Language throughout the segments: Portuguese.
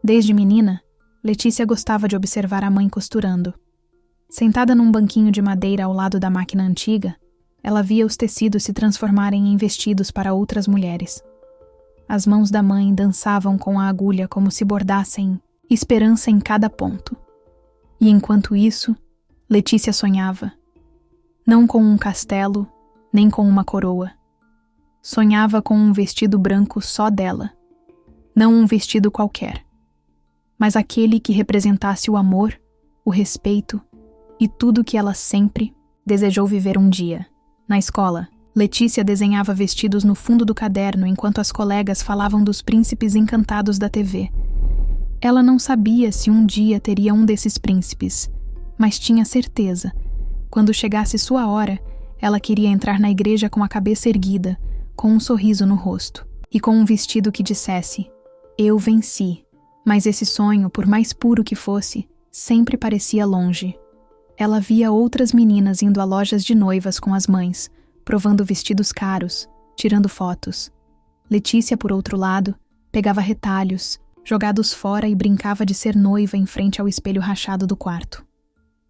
Desde menina, Letícia gostava de observar a mãe costurando. Sentada num banquinho de madeira ao lado da máquina antiga, ela via os tecidos se transformarem em vestidos para outras mulheres. As mãos da mãe dançavam com a agulha como se bordassem esperança em cada ponto. E enquanto isso, Letícia sonhava. Não com um castelo, nem com uma coroa. Sonhava com um vestido branco só dela. Não um vestido qualquer, mas aquele que representasse o amor, o respeito e tudo que ela sempre desejou viver um dia. Na escola, Letícia desenhava vestidos no fundo do caderno enquanto as colegas falavam dos príncipes encantados da TV. Ela não sabia se um dia teria um desses príncipes, mas tinha certeza. Quando chegasse sua hora, ela queria entrar na igreja com a cabeça erguida, com um sorriso no rosto, e com um vestido que dissesse: "Eu venci." Mas esse sonho, por mais puro que fosse, sempre parecia longe. Ela via outras meninas indo a lojas de noivas com as mães, provando vestidos caros, tirando fotos. Letícia, por outro lado, pegava retalhos, jogados fora, e brincava de ser noiva em frente ao espelho rachado do quarto.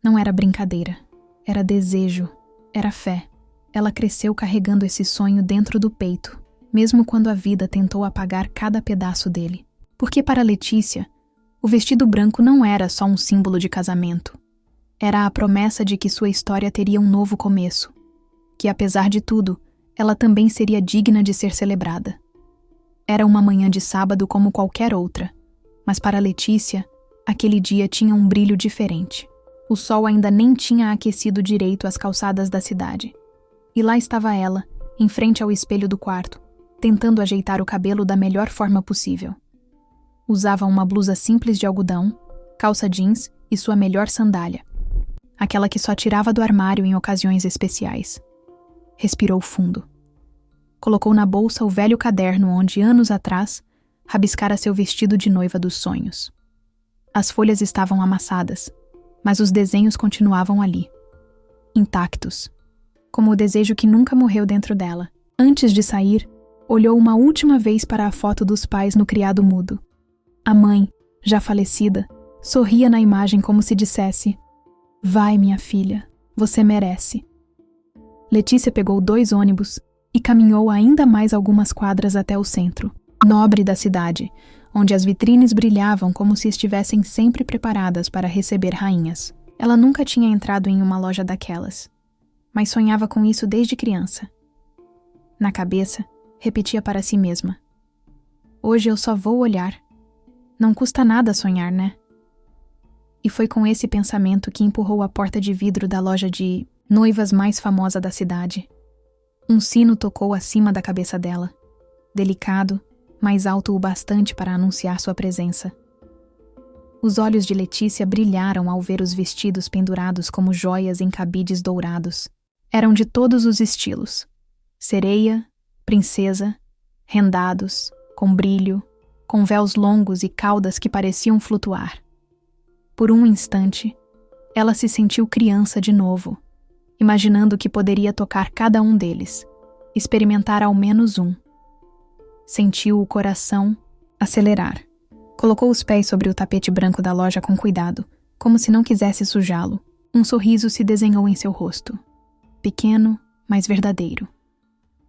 Não era brincadeira, era desejo, era fé. Ela cresceu carregando esse sonho dentro do peito, mesmo quando a vida tentou apagar cada pedaço dele. Porque para Letícia, o vestido branco não era só um símbolo de casamento. Era a promessa de que sua história teria um novo começo, que apesar de tudo, ela também seria digna de ser celebrada. Era uma manhã de sábado como qualquer outra, mas para Letícia, aquele dia tinha um brilho diferente. O sol ainda nem tinha aquecido direito as calçadas da cidade. E lá estava ela, em frente ao espelho do quarto, tentando ajeitar o cabelo da melhor forma possível. Usava uma blusa simples de algodão, calça jeans e sua melhor sandália, aquela que só tirava do armário em ocasiões especiais. Respirou fundo. Colocou na bolsa o velho caderno onde, anos atrás, rabiscara seu vestido de noiva dos sonhos. As folhas estavam amassadas, mas os desenhos continuavam ali, intactos, como o desejo que nunca morreu dentro dela. Antes de sair, olhou uma última vez para a foto dos pais no criado mudo. A mãe, já falecida, sorria na imagem como se dissesse: "Vai, minha filha, você merece." Letícia pegou 2 ônibus e caminhou ainda mais algumas quadras até o centro, nobre da cidade, onde as vitrines brilhavam como se estivessem sempre preparadas para receber rainhas. Ela nunca tinha entrado em uma loja daquelas, mas sonhava com isso desde criança. Na cabeça, repetia para si mesma: "Hoje eu só vou olhar. Não custa nada sonhar, né?" E foi com esse pensamento que empurrou a porta de vidro da loja de noivas mais famosa da cidade. Um sino tocou acima da cabeça dela, delicado, mas alto o bastante para anunciar sua presença. Os olhos de Letícia brilharam ao ver os vestidos pendurados como joias em cabides dourados. Eram de todos os estilos: sereia, princesa, rendados, com brilho, com véus longos e caudas que pareciam flutuar. Por um instante, ela se sentiu criança de novo, imaginando que poderia tocar cada um deles, experimentar ao menos um. Sentiu o coração acelerar. Colocou os pés sobre o tapete branco da loja com cuidado, como se não quisesse sujá-lo. Um sorriso se desenhou em seu rosto. Pequeno, mas verdadeiro.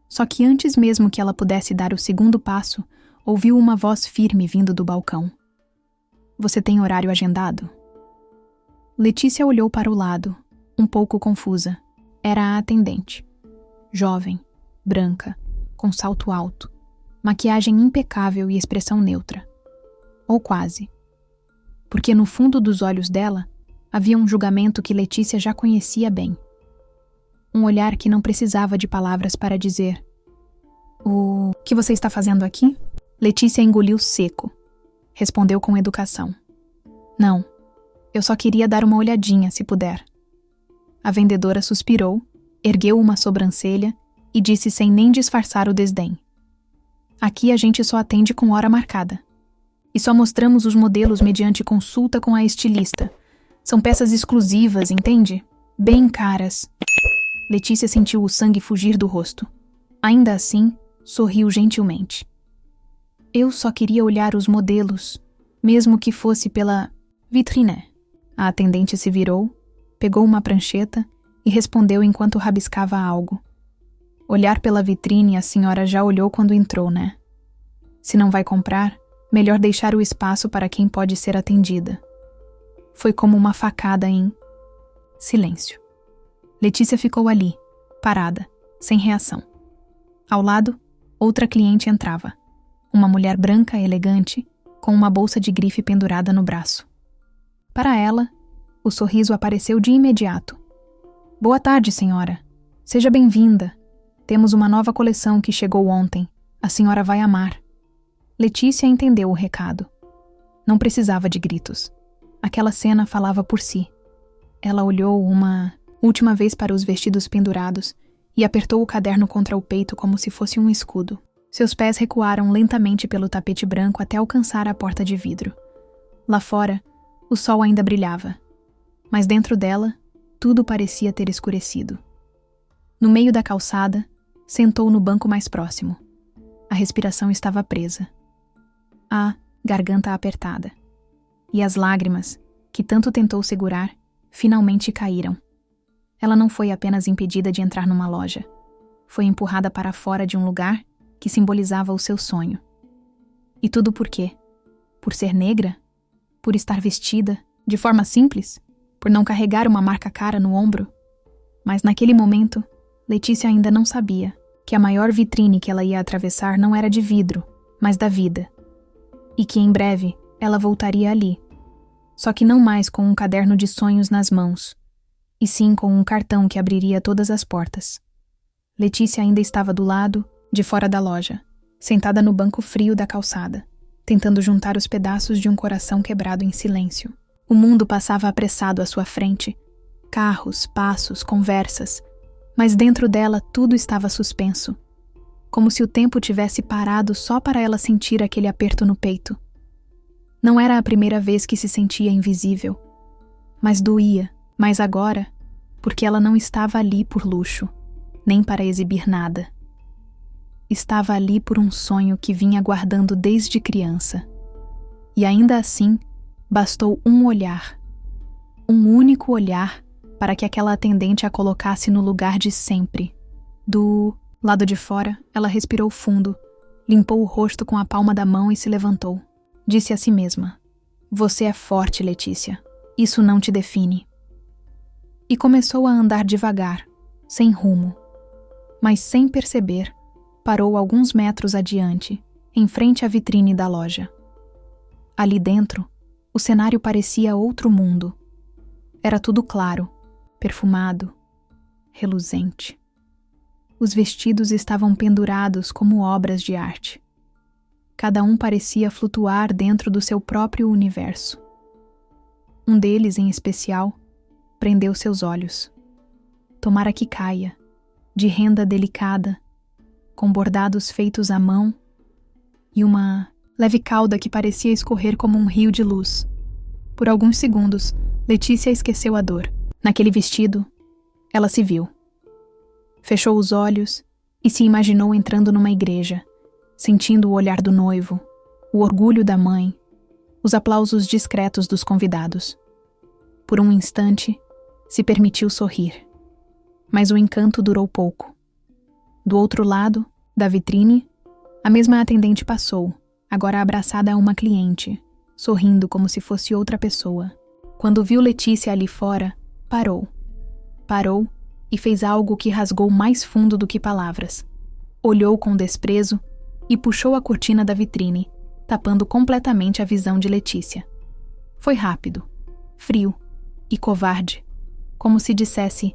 Só que antes mesmo que ela pudesse dar o segundo passo, ouviu uma voz firme vindo do balcão. "Você tem horário agendado?" Letícia olhou para o lado, um pouco confusa. Era a atendente. Jovem, branca, com salto alto, maquiagem impecável e expressão neutra. Ou quase. Porque no fundo dos olhos dela havia um julgamento que Letícia já conhecia bem. Um olhar que não precisava de palavras para dizer: "O que você está fazendo aqui?" Letícia engoliu seco. Respondeu com educação: "Não, eu só queria dar uma olhadinha, se puder." A vendedora suspirou, ergueu uma sobrancelha e disse sem nem disfarçar o desdém: "Aqui a gente só atende com hora marcada. E só mostramos os modelos mediante consulta com a estilista. São peças exclusivas, entende? Bem caras." Letícia sentiu o sangue fugir do rosto. Ainda assim, sorriu gentilmente. "Eu só queria olhar os modelos. mesmo que fosse pela vitrine. A atendente se virou, pegou uma prancheta e respondeu enquanto rabiscava algo. Olhar pela vitrine a senhora já olhou quando entrou, né? Se não vai comprar, melhor deixar o espaço para quem pode ser atendida. Foi como uma facada em silêncio. Letícia ficou ali, parada, sem reação. Ao lado, outra cliente entrava. Uma mulher branca, elegante, com uma bolsa de grife pendurada no braço. Para ela, o sorriso apareceu de imediato. Boa tarde, senhora. Seja bem-vinda. Temos uma nova coleção que chegou ontem. A senhora vai amar. Letícia entendeu o recado. Não precisava de gritos. Aquela cena falava por si. Ela olhou uma última vez para os vestidos pendurados e apertou o caderno contra o peito como se fosse um escudo. Seus pés recuaram lentamente pelo tapete branco até alcançar a porta de vidro. Lá fora, o sol ainda brilhava, mas dentro dela, tudo parecia ter escurecido. No meio da calçada, sentou no banco mais próximo. A respiração estava presa. A garganta apertada. E as lágrimas, que tanto tentou segurar, finalmente caíram. Ela não foi apenas impedida de entrar numa loja. Foi empurrada para fora de um lugar que simbolizava o seu sonho. E tudo por quê? Por ser negra? Por estar vestida de forma simples? Por não carregar uma marca cara no ombro? Mas naquele momento, Letícia ainda não sabia que a maior vitrine que ela ia atravessar não era de vidro, mas da vida. E que em breve ela voltaria ali. Só que não mais com um caderno de sonhos nas mãos, e sim com um cartão que abriria todas as portas. Letícia ainda estava do lado de fora da loja, sentada no banco frio da calçada, tentando juntar os pedaços de um coração quebrado em silêncio. O mundo passava apressado à sua frente. Carros, passos, conversas. Mas dentro dela tudo estava suspenso. Como se o tempo tivesse parado só para ela sentir aquele aperto no peito. Não era a primeira vez que se sentia invisível. Mas doía, mas agora, porque ela não estava ali por luxo, nem para exibir nada. Estava ali por um sonho que vinha guardando desde criança. E ainda assim, bastou um olhar. Um único olhar para que aquela atendente a colocasse no lugar de sempre. Do lado de fora, ela respirou fundo, limpou o rosto com a palma da mão e se levantou. Disse a si mesma: "Você é forte, Letícia. Isso não te define." E começou a andar devagar, sem rumo. Mas sem perceber, parou alguns metros adiante, em frente à vitrine da loja. Ali dentro, o cenário parecia outro mundo. Era tudo claro, perfumado, reluzente. Os vestidos estavam pendurados como obras de arte. Cada um parecia flutuar dentro do seu próprio universo. Um deles, em especial, prendeu seus olhos. Tomara que caia, de renda delicada, com bordados feitos à mão e uma leve cauda que parecia escorrer como um rio de luz. Por alguns segundos, Letícia esqueceu a dor. Naquele vestido, ela se viu. Fechou os olhos e se imaginou entrando numa igreja, sentindo o olhar do noivo, o orgulho da mãe, os aplausos discretos dos convidados. Por um instante, se permitiu sorrir. Mas o encanto durou pouco. Do outro lado, da vitrine, a mesma atendente passou, agora abraçada a uma cliente, sorrindo como se fosse outra pessoa. Quando viu Letícia ali fora, parou. Parou e fez algo que rasgou mais fundo do que palavras. Olhou com desprezo e puxou a cortina da vitrine, tapando completamente a visão de Letícia. Foi rápido, frio e covarde, como se dissesse: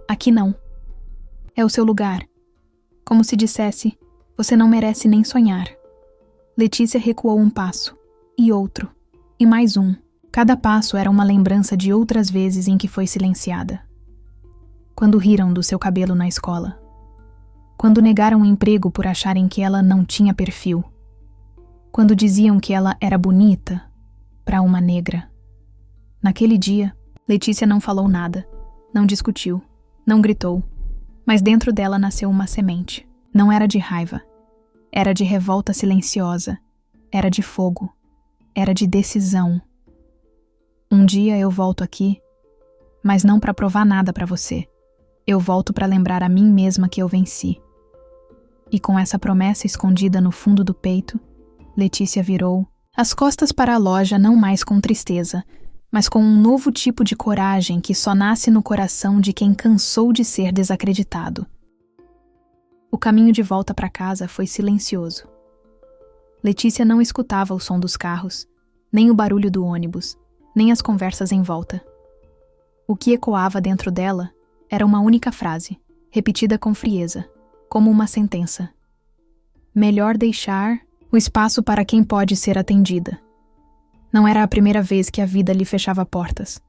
"Aqui não. É o seu lugar." Como se dissesse: "Você não merece nem sonhar." Letícia recuou um passo, e outro, e mais um. Cada passo era uma lembrança de outras vezes em que foi silenciada. Quando riram do seu cabelo na escola. Quando negaram um emprego por acharem que ela não tinha perfil. Quando diziam que ela era bonita para uma negra. Naquele dia, Letícia não falou nada, não discutiu, não gritou. Mas dentro dela nasceu uma semente. Não era de raiva. Era de revolta silenciosa. Era de fogo. era de decisão. Um dia eu volto aqui, mas não para provar nada para você. Eu volto para lembrar a mim mesma que eu venci. E com essa promessa escondida no fundo do peito, Letícia virou as costas para a loja não mais com tristeza, mas com um novo tipo de coragem que só nasce no coração de quem cansou de ser desacreditado. O caminho de volta para casa foi silencioso. Letícia não escutava o som dos carros, nem o barulho do ônibus, nem as conversas em volta. O que ecoava dentro dela era uma única frase, repetida com frieza, como uma sentença. Melhor deixar o espaço para quem pode ser atendida. Não era a primeira vez que a vida lhe fechava portas.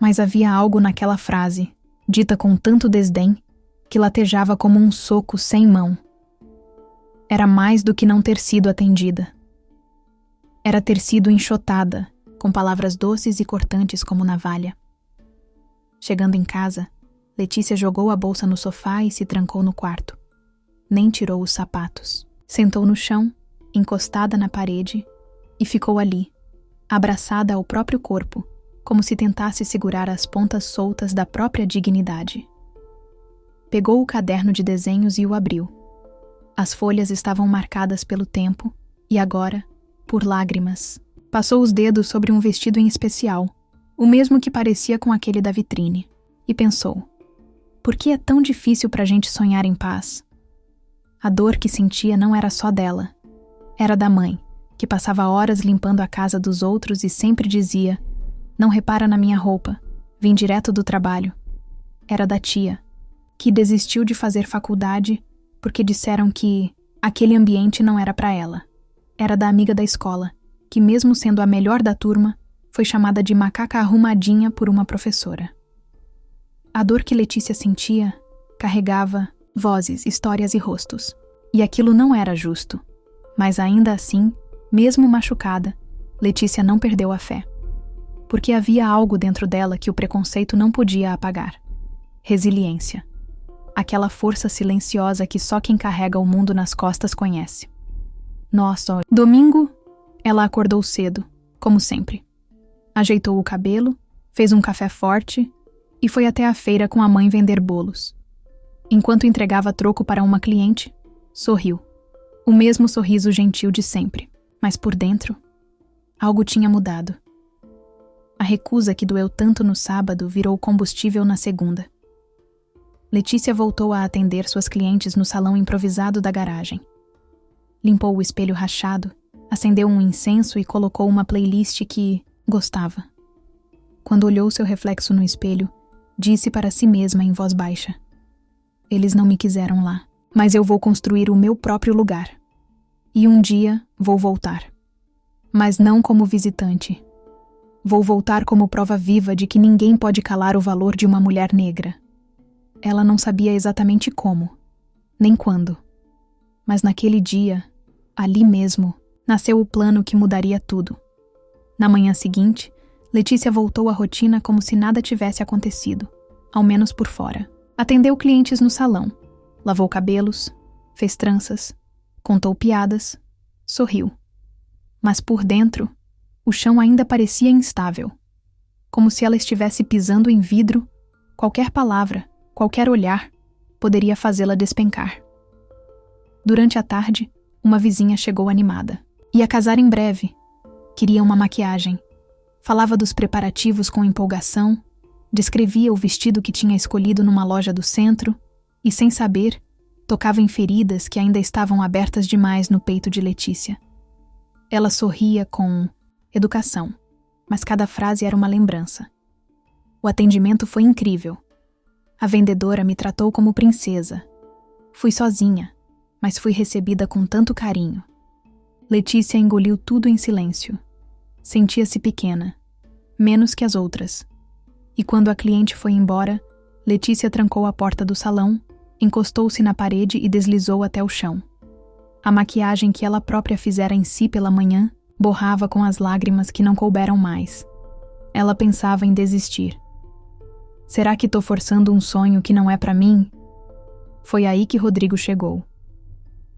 Mas havia algo naquela frase, dita com tanto desdém, que latejava como um soco sem mão. Era mais do que não ter sido atendida. Era ter sido enxotada, com palavras doces e cortantes como navalha. Chegando em casa, Letícia jogou a bolsa no sofá e se trancou no quarto. Nem tirou os sapatos. Sentou no chão, encostada na parede, e ficou ali, abraçada ao próprio corpo, como se tentasse segurar as pontas soltas da própria dignidade. Pegou o caderno de desenhos e o abriu. As folhas estavam marcadas pelo tempo e agora, por lágrimas. Passou os dedos sobre um vestido em especial, o mesmo que parecia com aquele da vitrine, e pensou: por que é tão difícil pra gente sonhar em paz? A dor que sentia não era só dela. Era da mãe, que passava horas limpando a casa dos outros e sempre dizia: não repara na minha roupa, vim direto do trabalho. Era da tia, que desistiu de fazer faculdade porque disseram que aquele ambiente não era para ela. Era da amiga da escola, que mesmo sendo a melhor da turma, foi chamada de macaca arrumadinha por uma professora. A dor que Letícia sentia carregava vozes, histórias e rostos. E aquilo não era justo. Mas ainda assim, mesmo machucada, Letícia não perdeu a fé. Porque havia algo dentro dela que o preconceito não podia apagar. Resiliência. Aquela força silenciosa que só quem carrega o mundo nas costas conhece. Nossa, domingo, ela acordou cedo, como sempre. Ajeitou o cabelo, fez um café forte e foi até a feira com a mãe vender bolos. Enquanto entregava troco para uma cliente, sorriu. O mesmo sorriso gentil de sempre, mas por dentro, algo tinha mudado. A recusa que doeu tanto no sábado virou combustível na segunda. Letícia voltou a atender suas clientes no salão improvisado da garagem. Limpou o espelho rachado, acendeu um incenso e colocou uma playlist que gostava. Quando olhou seu reflexo no espelho, disse para si mesma em voz baixa: eles não me quiseram lá, mas eu vou construir o meu próprio lugar. E um dia vou voltar. Mas não como visitante. Vou voltar como prova viva de que ninguém pode calar o valor de uma mulher negra. Ela não sabia exatamente como, nem quando. Mas naquele dia, ali mesmo, nasceu o plano que mudaria tudo. Na manhã seguinte, Letícia voltou à rotina como se nada tivesse acontecido, ao menos por fora. Atendeu clientes no salão, lavou cabelos, fez tranças, contou piadas, sorriu. Mas por dentro, o chão ainda parecia instável. Como se ela estivesse pisando em vidro, qualquer palavra, qualquer olhar, poderia fazê-la despencar. Durante a tarde, uma vizinha chegou animada. Ia casar em breve. Queria uma maquiagem. Falava dos preparativos com empolgação, descrevia o vestido que tinha escolhido numa loja do centro e, sem saber, tocava em feridas que ainda estavam abertas demais no peito de Letícia. Ela sorria com educação, mas cada frase era uma lembrança. O atendimento foi incrível. A vendedora me tratou como princesa. Fui sozinha, mas fui recebida com tanto carinho. Letícia engoliu tudo em silêncio. Sentia-se pequena, menos que as outras. E quando a cliente foi embora, Letícia trancou a porta do salão, encostou-se na parede e deslizou até o chão. A maquiagem que ela própria fizera em si pela manhã borrava com as lágrimas que não couberam mais. Ela pensava em desistir. Será que tô forçando um sonho que não é pra mim? Foi aí que Rodrigo chegou.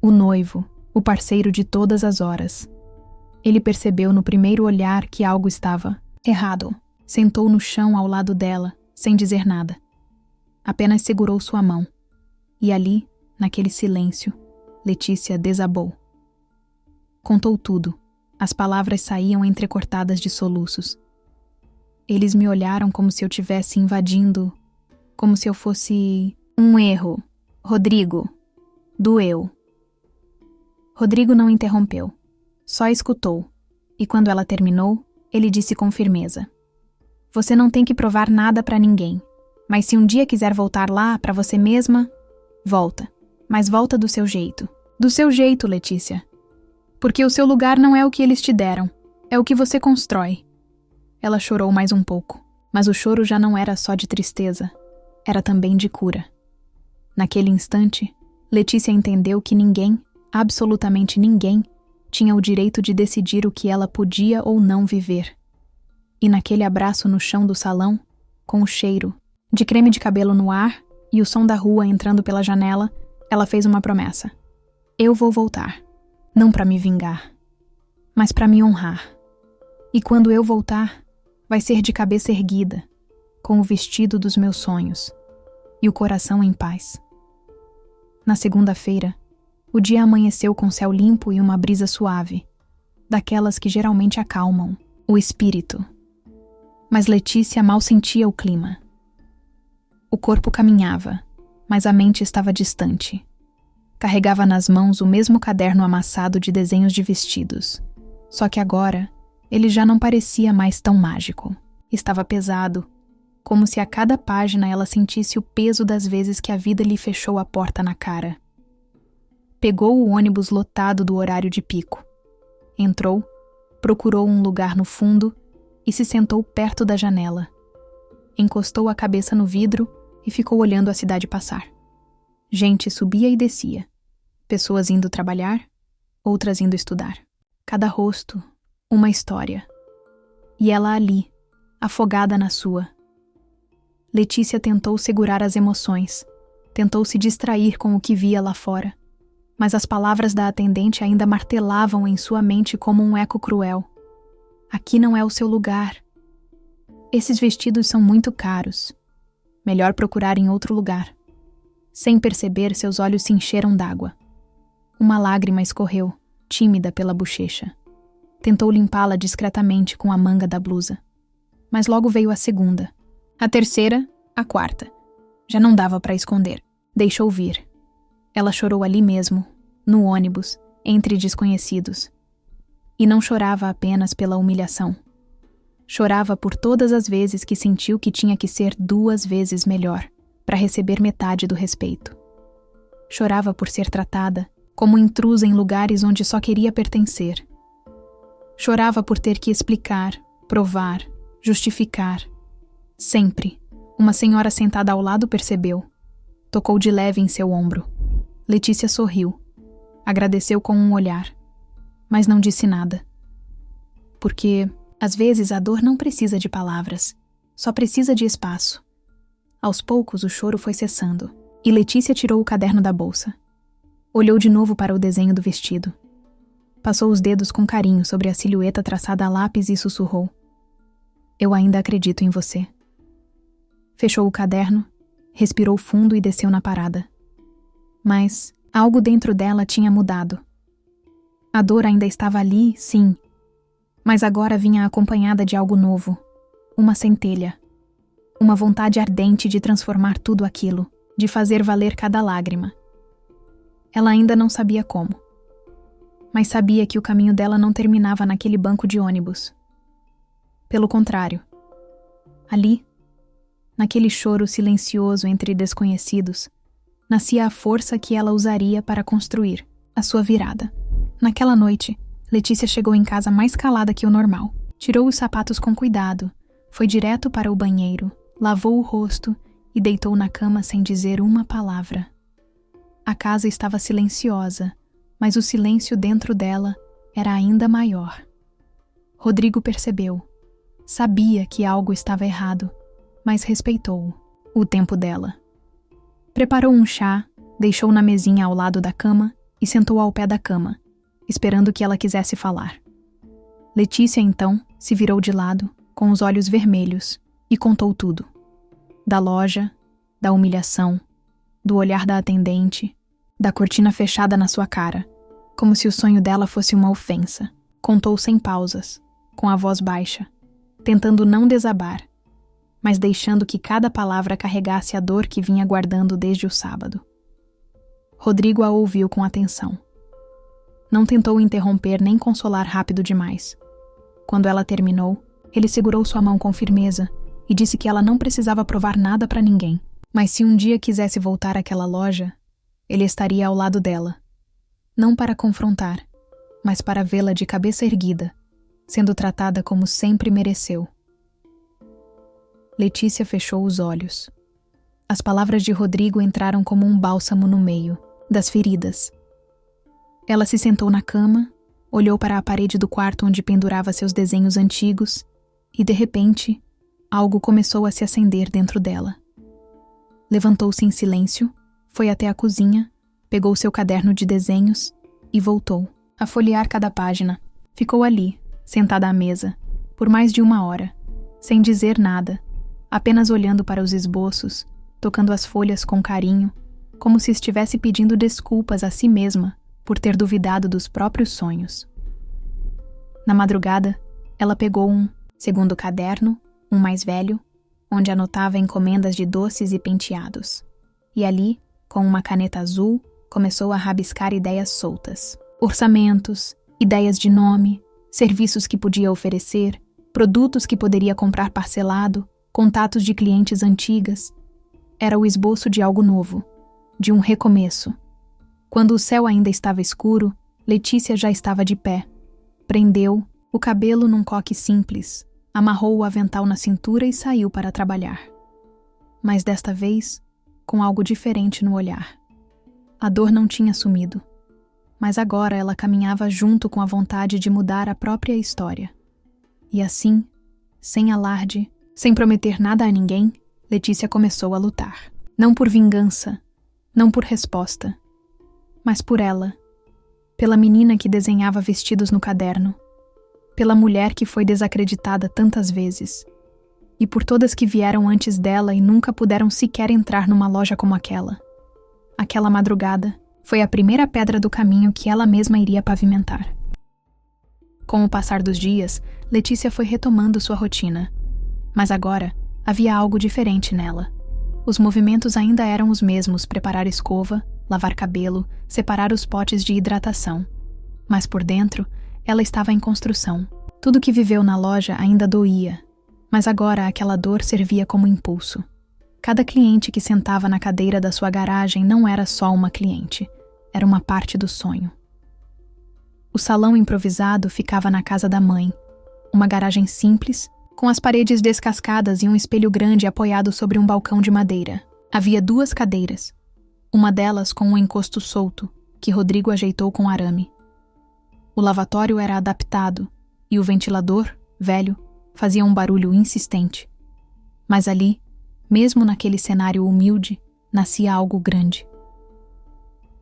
O noivo, o parceiro de todas as horas. Ele percebeu no primeiro olhar que algo estava errado. Sentou no chão ao lado dela, sem dizer nada. Apenas segurou sua mão. E ali, naquele silêncio, Letícia desabou. Contou tudo. As palavras saíam entrecortadas de soluços. Eles me olharam como se eu tivesse invadindo, como se eu fosse um erro. Rodrigo. Doeu. Rodrigo não interrompeu. Só escutou. E quando ela terminou, ele disse com firmeza: Você não tem que provar nada pra ninguém. Mas se um dia quiser voltar lá pra você mesma, volta. Mas volta do seu jeito. Do seu jeito, Letícia. Porque o seu lugar não é o que eles te deram. É o que você constrói. Ela chorou mais um pouco. Mas o choro já não era só de tristeza. Era também de cura. Naquele instante, Letícia entendeu que ninguém, absolutamente ninguém, tinha o direito de decidir o que ela podia ou não viver. E naquele abraço no chão do salão, com o cheiro de creme de cabelo no ar e o som da rua entrando pela janela, ela fez uma promessa. Eu vou voltar. Não para me vingar, mas para me honrar. E quando eu voltar, vai ser de cabeça erguida, com o vestido dos meus sonhos e o coração em paz. Na segunda-feira, o dia amanheceu com céu limpo e uma brisa suave, daquelas que geralmente acalmam o espírito. Mas Letícia mal sentia o clima. O corpo caminhava, mas a mente estava distante. Carregava nas mãos o mesmo caderno amassado de desenhos de vestidos. Só que agora, ele já não parecia mais tão mágico. Estava pesado, como se a cada página ela sentisse o peso das vezes que a vida lhe fechou a porta na cara. Pegou o ônibus lotado do horário de pico. Entrou, procurou um lugar no fundo e se sentou perto da janela. Encostou a cabeça no vidro e ficou olhando a cidade passar. Gente subia e descia. Pessoas indo trabalhar, outras indo estudar. Cada rosto, uma história. E ela ali, afogada na sua. Letícia tentou segurar as emoções, tentou se distrair com o que via lá fora, mas as palavras da atendente ainda martelavam em sua mente como um eco cruel. Aqui não é o seu lugar. Esses vestidos são muito caros. Melhor procurar em outro lugar. Sem perceber, seus olhos se encheram d'água. Uma lágrima escorreu, tímida pela bochecha. Tentou limpá-la discretamente com a manga da blusa. Mas logo veio a segunda. A terceira, a quarta. Já não dava para esconder. Deixou vir. Ela chorou ali mesmo, no ônibus, entre desconhecidos. E não chorava apenas pela humilhação. Chorava por todas as vezes que sentiu que tinha que ser 2 vezes melhor para receber metade do respeito. Chorava por ser tratada como intrusa em lugares onde só queria pertencer. Chorava por ter que explicar, provar, justificar. Sempre, uma senhora sentada ao lado percebeu. Tocou de leve em seu ombro. Letícia sorriu. Agradeceu com um olhar. Mas não disse nada. Porque, às vezes, a dor não precisa de palavras. Só precisa de espaço. Aos poucos, o choro foi cessando. E Letícia tirou o caderno da bolsa. Olhou de novo para o desenho do vestido. Passou os dedos com carinho sobre a silhueta traçada a lápis e sussurrou. Eu ainda acredito em você. Fechou o caderno, respirou fundo e desceu na parada. Mas algo dentro dela tinha mudado. A dor ainda estava ali, sim, mas agora vinha acompanhada de algo novo, uma centelha, uma vontade ardente de transformar tudo aquilo, de fazer valer cada lágrima. Ela ainda não sabia como, mas sabia que o caminho dela não terminava naquele banco de ônibus. Pelo contrário, ali, naquele choro silencioso entre desconhecidos, nascia a força que ela usaria para construir a sua virada. Naquela noite, Letícia chegou em casa mais calada que o normal. Tirou os sapatos com cuidado, foi direto para o banheiro, lavou o rosto e deitou na cama sem dizer uma palavra. A casa estava silenciosa, mas o silêncio dentro dela era ainda maior. Rodrigo percebeu. Sabia que algo estava errado, mas respeitou o tempo dela. Preparou um chá, deixou na mesinha ao lado da cama e sentou ao pé da cama, esperando que ela quisesse falar. Letícia, então, se virou de lado, com os olhos vermelhos, e contou tudo. Da loja, da humilhação, do olhar da atendente, da cortina fechada na sua cara, como se o sonho dela fosse uma ofensa. Contou sem pausas, com a voz baixa, tentando não desabar, mas deixando que cada palavra carregasse a dor que vinha guardando desde o sábado. Rodrigo a ouviu com atenção. Não tentou interromper nem consolar rápido demais. Quando ela terminou, ele segurou sua mão com firmeza e disse que ela não precisava provar nada para ninguém, mas se um dia quisesse voltar àquela loja, ele estaria ao lado dela. Não para confrontar, mas para vê-la de cabeça erguida, sendo tratada como sempre mereceu. Letícia fechou os olhos. As palavras de Rodrigo entraram como um bálsamo no meio das feridas. Ela se sentou na cama, olhou para a parede do quarto onde pendurava seus desenhos antigos e, de repente, algo começou a se acender dentro dela. Levantou-se em silêncio, foi até a cozinha, pegou seu caderno de desenhos e voltou a folhear cada página. Ficou ali, sentada à mesa, por mais de 1 hora, sem dizer nada, apenas olhando para os esboços, tocando as folhas com carinho, como se estivesse pedindo desculpas a si mesma por ter duvidado dos próprios sonhos. Na madrugada, ela pegou um segundo caderno, um mais velho, onde anotava encomendas de doces e penteados. E ali, com uma caneta azul, começou a rabiscar ideias soltas. Orçamentos, ideias de nome, serviços que podia oferecer, produtos que poderia comprar parcelado, contatos de clientes antigas. Era o esboço de algo novo, de um recomeço. Quando o céu ainda estava escuro, Letícia já estava de pé. Prendeu o cabelo num coque simples, amarrou o avental na cintura e saiu para trabalhar. Mas desta vez, com algo diferente no olhar. A dor não tinha sumido, mas agora ela caminhava junto com a vontade de mudar a própria história. E assim, sem alarde, sem prometer nada a ninguém, Letícia começou a lutar. Não por vingança, não por resposta, mas por ela, pela menina que desenhava vestidos no caderno, pela mulher que foi desacreditada tantas vezes, e por todas que vieram antes dela e nunca puderam sequer entrar numa loja como aquela. Aquela madrugada foi a primeira pedra do caminho que ela mesma iria pavimentar. Com o passar dos dias, Letícia foi retomando sua rotina, mas agora havia algo diferente nela. Os movimentos ainda eram os mesmos: preparar escova, lavar cabelo, separar os potes de hidratação. Mas por dentro, ela estava em construção. Tudo que viveu na loja ainda doía, mas agora aquela dor servia como impulso. Cada cliente que sentava na cadeira da sua garagem não era só uma cliente, era uma parte do sonho. O salão improvisado ficava na casa da mãe, uma garagem simples, com as paredes descascadas e um espelho grande apoiado sobre um balcão de madeira. Havia 2 cadeiras, uma delas com um encosto solto, que Rodrigo ajeitou com arame. O lavatório era adaptado, e o ventilador, velho, fazia um barulho insistente. Mas ali, mesmo naquele cenário humilde, nascia algo grande.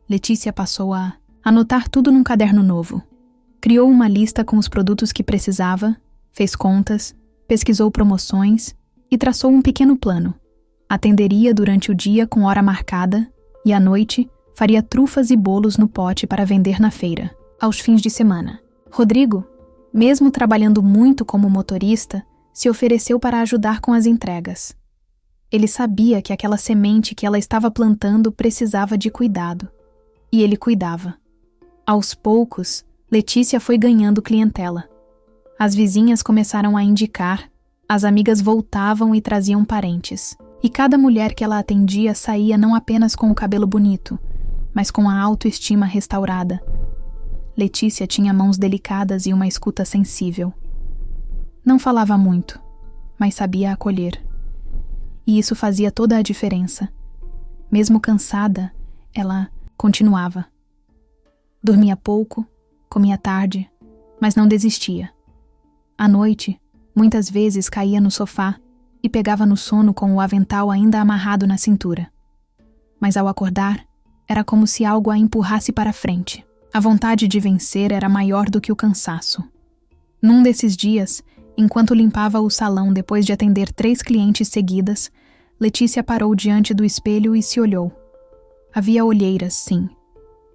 Letícia passou a anotar tudo num caderno novo. Criou uma lista com os produtos que precisava, fez contas, pesquisou promoções e traçou um pequeno plano. Atenderia durante o dia com hora marcada e à noite faria trufas e bolos no pote para vender na feira, aos fins de semana. Rodrigo, mesmo trabalhando muito como motorista, se ofereceu para ajudar com as entregas. Ele sabia que aquela semente que ela estava plantando precisava de cuidado. E ele cuidava. Aos poucos, Letícia foi ganhando clientela. As vizinhas começaram a indicar, as amigas voltavam e traziam parentes. E cada mulher que ela atendia saía não apenas com o cabelo bonito, mas com a autoestima restaurada. Letícia tinha mãos delicadas e uma escuta sensível. Não falava muito, mas sabia acolher. E isso fazia toda a diferença. Mesmo cansada, ela continuava. Dormia pouco, comia tarde, mas não desistia. À noite, muitas vezes caía no sofá e pegava no sono com o avental ainda amarrado na cintura. Mas ao acordar, era como se algo a empurrasse para frente. A vontade de vencer era maior do que o cansaço. Num desses dias, enquanto limpava o salão depois de atender 3 clientes seguidas, Letícia parou diante do espelho e se olhou. Havia olheiras, sim,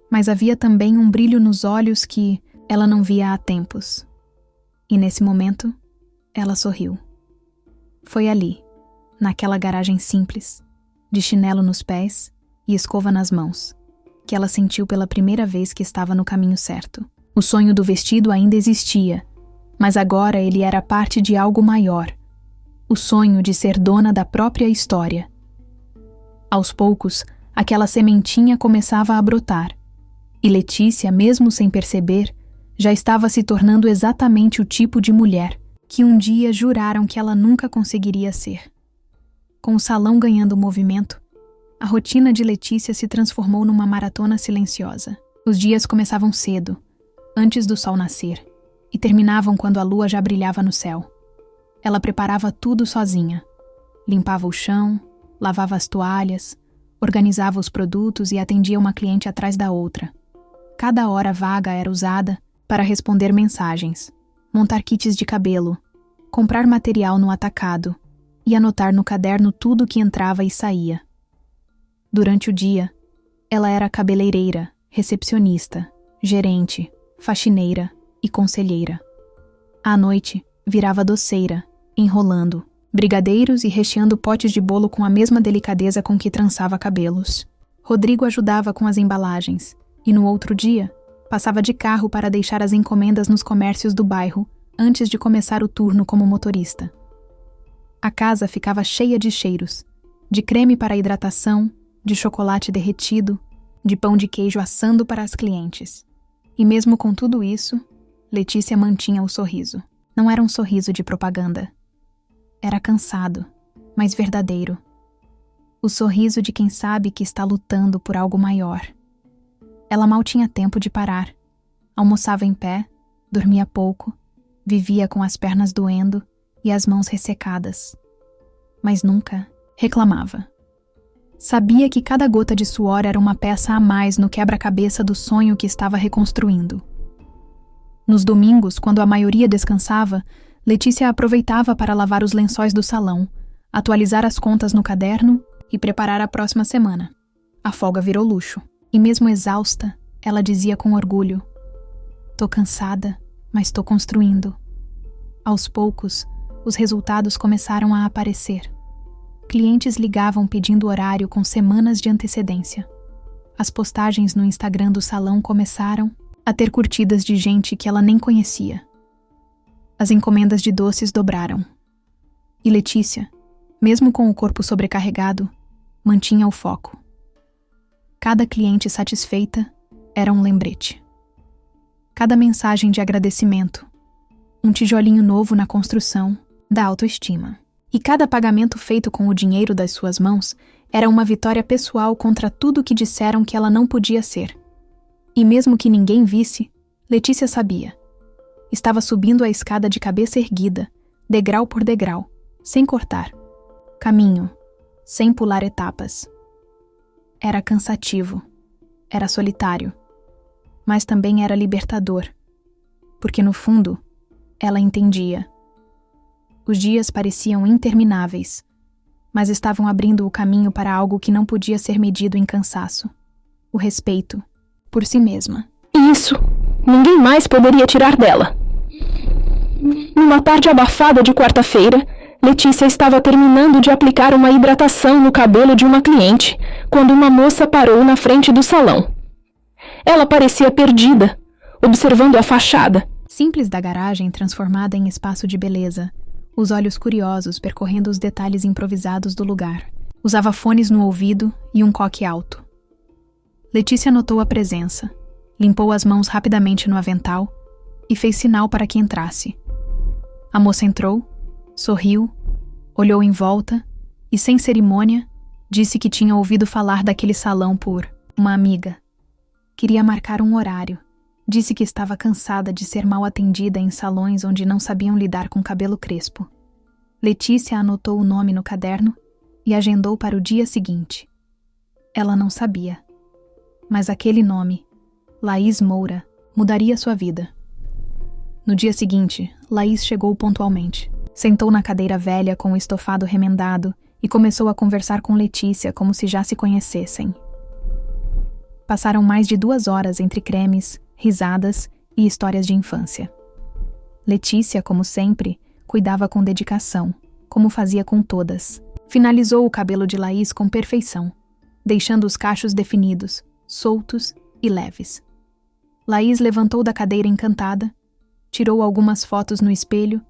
mas havia também um brilho nos olhos que ela não via há tempos. E nesse momento, ela sorriu. Foi ali, naquela garagem simples, de chinelo nos pés e escova nas mãos, que ela sentiu pela primeira vez que estava no caminho certo. O sonho do vestido ainda existia, mas agora ele era parte de algo maior, o sonho de ser dona da própria história. Aos poucos, aquela sementinha começava a brotar, e Letícia, mesmo sem perceber, já estava se tornando exatamente o tipo de mulher que um dia juraram que ela nunca conseguiria ser. Com o salão ganhando movimento, a rotina de Letícia se transformou numa maratona silenciosa. Os dias começavam cedo, antes do sol nascer, e terminavam quando a lua já brilhava no céu. Ela preparava tudo sozinha. Limpava o chão, lavava as toalhas, organizava os produtos e atendia uma cliente atrás da outra. Cada hora vaga era usada para responder mensagens, montar kits de cabelo, comprar material no atacado e anotar no caderno tudo que entrava e saía. Durante o dia, ela era cabeleireira, recepcionista, gerente, faxineira e conselheira. À noite, virava doceira, enrolando brigadeiros e recheando potes de bolo com a mesma delicadeza com que trançava cabelos. Rodrigo ajudava com as embalagens e no outro dia, passava de carro para deixar as encomendas nos comércios do bairro antes de começar o turno como motorista. A casa ficava cheia de cheiros, de creme para hidratação, de chocolate derretido, de pão de queijo assando para as clientes. E mesmo com tudo isso, Letícia mantinha o sorriso. Não era um sorriso de propaganda. Era cansado, mas verdadeiro. O sorriso de quem sabe que está lutando por algo maior. Ela mal tinha tempo de parar. Almoçava em pé, dormia pouco, vivia com as pernas doendo e as mãos ressecadas. Mas nunca reclamava. Sabia que cada gota de suor era uma peça a mais no quebra-cabeça do sonho que estava reconstruindo. Nos domingos, quando a maioria descansava, Letícia aproveitava para lavar os lençóis do salão, atualizar as contas no caderno e preparar a próxima semana. A folga virou luxo, e mesmo exausta, ela dizia com orgulho: "Tô cansada, mas tô construindo." Aos poucos, os resultados começaram a aparecer. Clientes ligavam pedindo horário com semanas de antecedência. As postagens no Instagram do salão começaram a ter curtidas de gente que ela nem conhecia. As encomendas de doces dobraram. E Letícia, mesmo com o corpo sobrecarregado, mantinha o foco. Cada cliente satisfeita era um lembrete. Cada mensagem de agradecimento, um tijolinho novo na construção da autoestima. E cada pagamento feito com o dinheiro das suas mãos era uma vitória pessoal contra tudo que disseram que ela não podia ser. E mesmo que ninguém visse, Letícia sabia. Estava subindo a escada de cabeça erguida, degrau por degrau, sem cortar. Caminho, sem pular etapas. Era cansativo, era solitário, mas também era libertador, porque no fundo, ela entendia. Os dias pareciam intermináveis, mas estavam abrindo o caminho para algo que não podia ser medido em cansaço: o respeito por si mesma. Isso, ninguém mais poderia tirar dela. Numa tarde abafada de quarta-feira, Letícia estava terminando de aplicar uma hidratação no cabelo de uma cliente, quando uma moça parou na frente do salão. Ela parecia perdida, observando a fachada. Simples da garagem transformada em espaço de beleza, os olhos curiosos percorrendo os detalhes improvisados do lugar. Usava fones no ouvido e um coque alto. Letícia notou a presença, limpou as mãos rapidamente no avental e fez sinal para que entrasse. A moça entrou, sorriu, olhou em volta e, sem cerimônia, disse que tinha ouvido falar daquele salão por uma amiga. Queria marcar um horário. Disse que estava cansada de ser mal atendida em salões onde não sabiam lidar com cabelo crespo. Letícia anotou o nome no caderno e agendou para o dia seguinte. Ela não sabia, mas aquele nome, Laís Moura, mudaria sua vida. No dia seguinte, Laís chegou pontualmente. Sentou na cadeira velha com o estofado remendado e começou a conversar com Letícia como se já se conhecessem. Passaram mais de 2 horas entre cremes, risadas e histórias de infância. Letícia, como sempre, cuidava com dedicação, como fazia com todas. Finalizou o cabelo de Laís com perfeição, deixando os cachos definidos, soltos e leves. Laís levantou da cadeira encantada, tirou algumas fotos no espelho,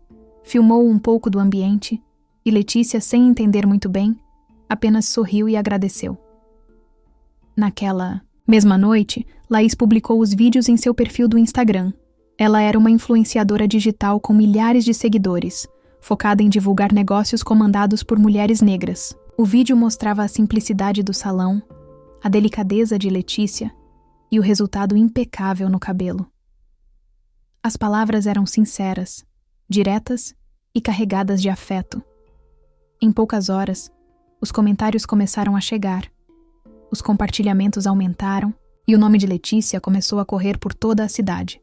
filmou um pouco do ambiente e Letícia, sem entender muito bem, apenas sorriu e agradeceu. Naquela mesma noite, Laís publicou os vídeos em seu perfil do Instagram. Ela era uma influenciadora digital com milhares de seguidores, focada em divulgar negócios comandados por mulheres negras. O vídeo mostrava a simplicidade do salão, a delicadeza de Letícia e o resultado impecável no cabelo. As palavras eram sinceras, diretas e carregadas de afeto. Em poucas horas, os comentários começaram a chegar, os compartilhamentos aumentaram e o nome de Letícia começou a correr por toda a cidade.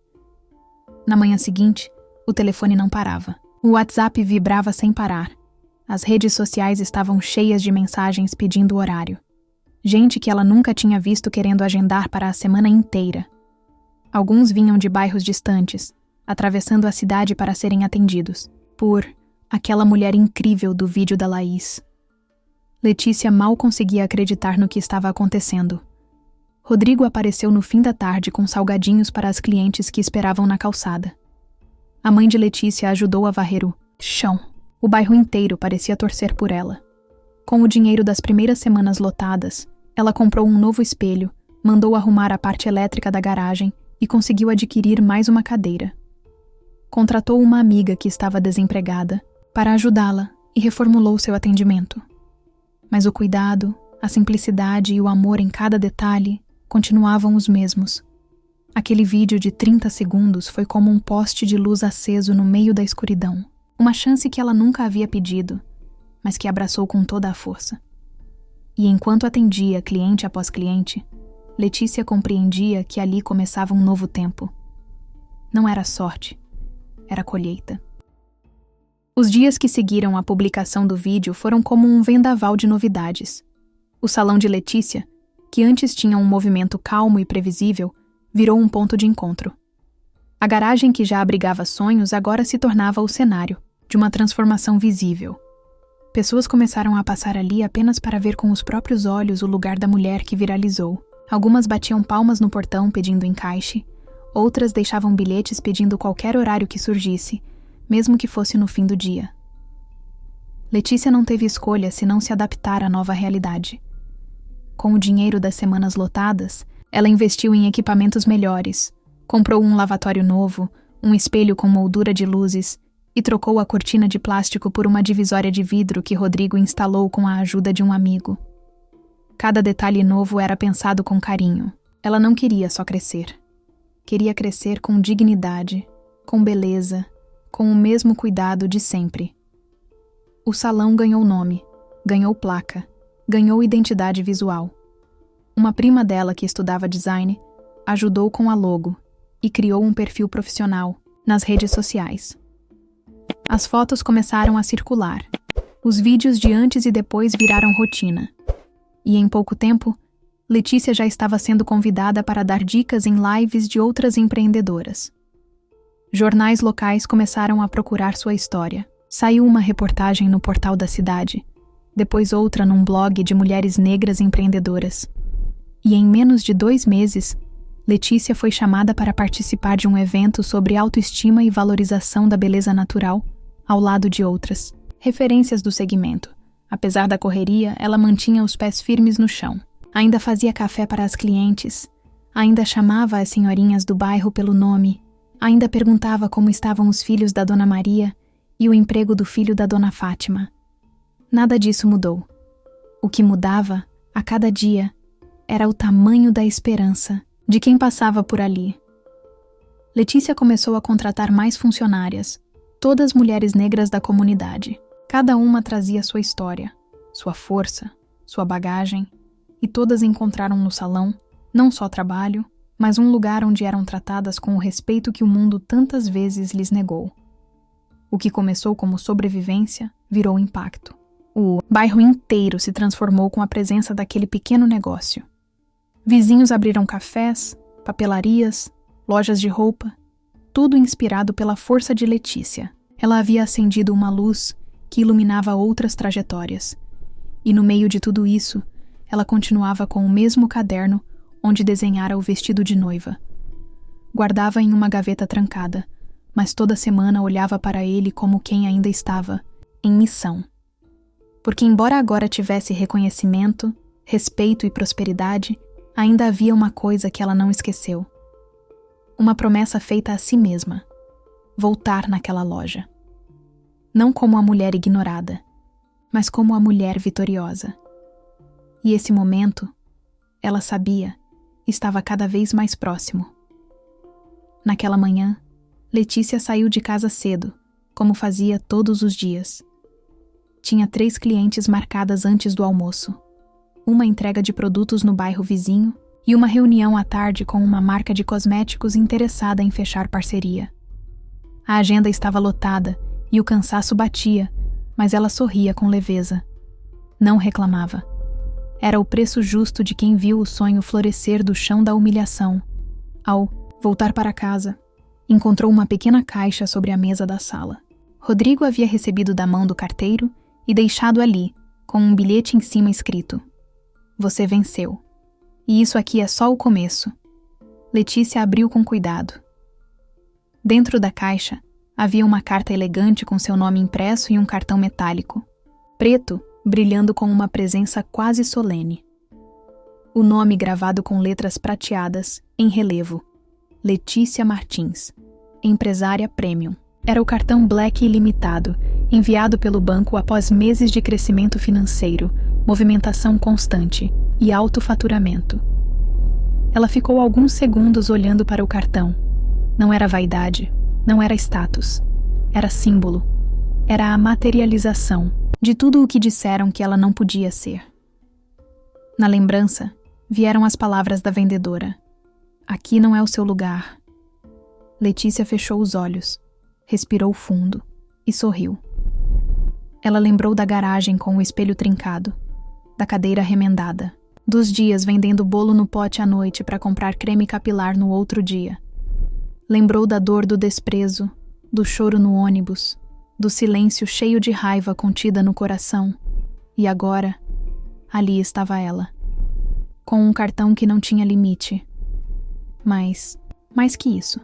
Na manhã seguinte, o telefone não parava. O WhatsApp vibrava sem parar. As redes sociais estavam cheias de mensagens pedindo horário. Gente que ela nunca tinha visto querendo agendar para a semana inteira. Alguns vinham de bairros distantes, atravessando a cidade para serem atendidos por aquela mulher incrível do vídeo da Laís. Letícia mal conseguia acreditar no que estava acontecendo. Rodrigo apareceu no fim da tarde com salgadinhos para as clientes que esperavam na calçada. A mãe de Letícia ajudou a varrer o chão. O bairro inteiro parecia torcer por ela. Com o dinheiro das primeiras semanas lotadas, ela comprou um novo espelho, mandou arrumar a parte elétrica da garagem e conseguiu adquirir mais uma cadeira. Contratou uma amiga que estava desempregada para ajudá-la e reformulou seu atendimento. Mas o cuidado, a simplicidade e o amor em cada detalhe continuavam os mesmos. Aquele vídeo de 30 segundos foi como um poste de luz aceso no meio da escuridão. Uma chance que ela nunca havia pedido, mas que abraçou com toda a força. E enquanto atendia cliente após cliente, Letícia compreendia que ali começava um novo tempo. Não era sorte, era colheita. Os dias que seguiram a publicação do vídeo foram como um vendaval de novidades. O salão de Letícia, que antes tinha um movimento calmo e previsível, virou um ponto de encontro. A garagem que já abrigava sonhos agora se tornava o cenário de uma transformação visível. Pessoas começaram a passar ali apenas para ver com os próprios olhos o lugar da mulher que viralizou. Algumas batiam palmas no portão pedindo encaixe, outras deixavam bilhetes pedindo qualquer horário que surgisse, mesmo que fosse no fim do dia. Letícia não teve escolha senão se adaptar à nova realidade. Com o dinheiro das semanas lotadas, ela investiu em equipamentos melhores, comprou um lavatório novo, um espelho com moldura de luzes e trocou a cortina de plástico por uma divisória de vidro que Rodrigo instalou com a ajuda de um amigo. Cada detalhe novo era pensado com carinho. Ela não queria só crescer. Queria crescer com dignidade, com beleza, com o mesmo cuidado de sempre. O salão ganhou nome, ganhou placa, ganhou identidade visual. Uma prima dela que estudava design ajudou com a logo e criou um perfil profissional nas redes sociais. As fotos começaram a circular. Os vídeos de antes e depois viraram rotina. E em pouco tempo, Letícia já estava sendo convidada para dar dicas em lives de outras empreendedoras. Jornais locais começaram a procurar sua história. Saiu uma reportagem no portal da cidade, depois outra num blog de mulheres negras empreendedoras. E em menos de 2 meses, Letícia foi chamada para participar de um evento sobre autoestima e valorização da beleza natural, ao lado de outras referências do segmento. Apesar da correria, ela mantinha os pés firmes no chão. Ainda fazia café para as clientes, ainda chamava as senhorinhas do bairro pelo nome, ainda perguntava como estavam os filhos da Dona Maria e o emprego do filho da Dona Fátima. Nada disso mudou. O que mudava, a cada dia, era o tamanho da esperança de quem passava por ali. Letícia começou a contratar mais funcionárias, todas mulheres negras da comunidade. Cada uma trazia sua história, sua força, sua bagagem, e todas encontraram no salão não só trabalho, mas um lugar onde eram tratadas com o respeito que o mundo tantas vezes lhes negou. O que começou como sobrevivência virou impacto. O bairro inteiro se transformou com a presença daquele pequeno negócio. Vizinhos abriram cafés, papelarias, lojas de roupa, tudo inspirado pela força de Letícia. Ela havia acendido uma luz que iluminava outras trajetórias. E no meio de tudo isso, ela continuava com o mesmo caderno onde desenhara o vestido de noiva. Guardava em uma gaveta trancada, mas toda semana olhava para ele como quem ainda estava em missão. Porque embora agora tivesse reconhecimento, respeito e prosperidade, ainda havia uma coisa que ela não esqueceu. Uma promessa feita a si mesma: voltar naquela loja. Não como a mulher ignorada, mas como a mulher vitoriosa. E esse momento, ela sabia, estava cada vez mais próximo. Naquela manhã, Letícia saiu de casa cedo, como fazia todos os dias. Tinha 3 clientes marcadas antes do almoço, uma entrega de produtos no bairro vizinho e uma reunião à tarde com uma marca de cosméticos interessada em fechar parceria. A agenda estava lotada e o cansaço batia, mas ela sorria com leveza. Não reclamava. Era o preço justo de quem viu o sonho florescer do chão da humilhação. Ao voltar para casa, encontrou uma pequena caixa sobre a mesa da sala. Rodrigo havia recebido da mão do carteiro e deixado ali, com um bilhete em cima escrito: "Você venceu. E isso aqui é só o começo." Letícia abriu com cuidado. Dentro da caixa, havia uma carta elegante com seu nome impresso e um cartão metálico, preto, brilhando com uma presença quase solene. O nome gravado com letras prateadas, em relevo: Letícia Martins, empresária premium. Era o cartão Black ilimitado, enviado pelo banco após meses de crescimento financeiro, movimentação constante e alto faturamento. Ela ficou alguns segundos olhando para o cartão. Não era vaidade, não era status. Era símbolo. Era a materialização de tudo o que disseram que ela não podia ser. Na lembrança, vieram as palavras da vendedora: "Aqui não é o seu lugar." Letícia fechou os olhos, respirou fundo e sorriu. Ela lembrou da garagem com o espelho trincado, da cadeira remendada, dos dias vendendo bolo no pote à noite para comprar creme capilar no outro dia. Lembrou da dor do desprezo, do choro no ônibus, do silêncio cheio de raiva contida no coração. E agora, ali estava ela, com um cartão que não tinha limite. Mas, mais que isso,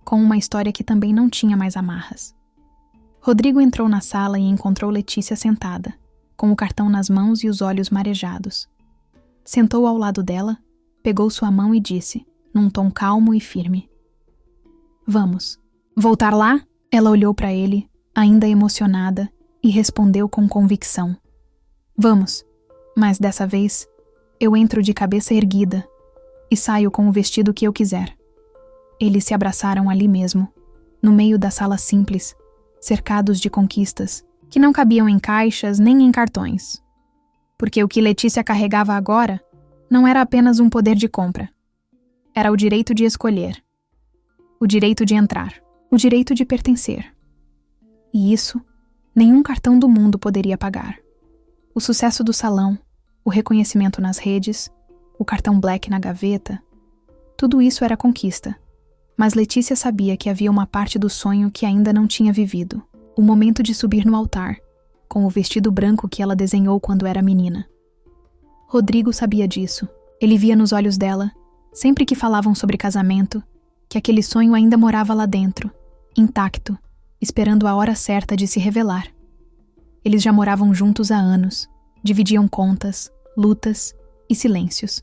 com uma história que também não tinha mais amarras. Rodrigo entrou na sala e encontrou Letícia sentada, com o cartão nas mãos e os olhos marejados. Sentou ao lado dela, pegou sua mão e disse, num tom calmo e firme: "Vamos." "Voltar lá?" Ela olhou para ele, ainda emocionada, e respondeu com convicção: "Vamos, mas dessa vez eu entro de cabeça erguida e saio com o vestido que eu quiser." Eles se abraçaram ali mesmo, no meio da sala simples, cercados de conquistas, que não cabiam em caixas nem em cartões. Porque o que Letícia carregava agora não era apenas um poder de compra. Era o direito de escolher, o direito de entrar, o direito de pertencer. E isso, nenhum cartão do mundo poderia pagar. O sucesso do salão, o reconhecimento nas redes, o cartão Black na gaveta, tudo isso era conquista. Mas Letícia sabia que havia uma parte do sonho que ainda não tinha vivido. O momento de subir no altar, com o vestido branco que ela desenhou quando era menina. Rodrigo sabia disso. Ele via nos olhos dela, sempre que falavam sobre casamento, que aquele sonho ainda morava lá dentro, intacto, esperando a hora certa de se revelar. Eles já moravam juntos há anos, dividiam contas, lutas e silêncios.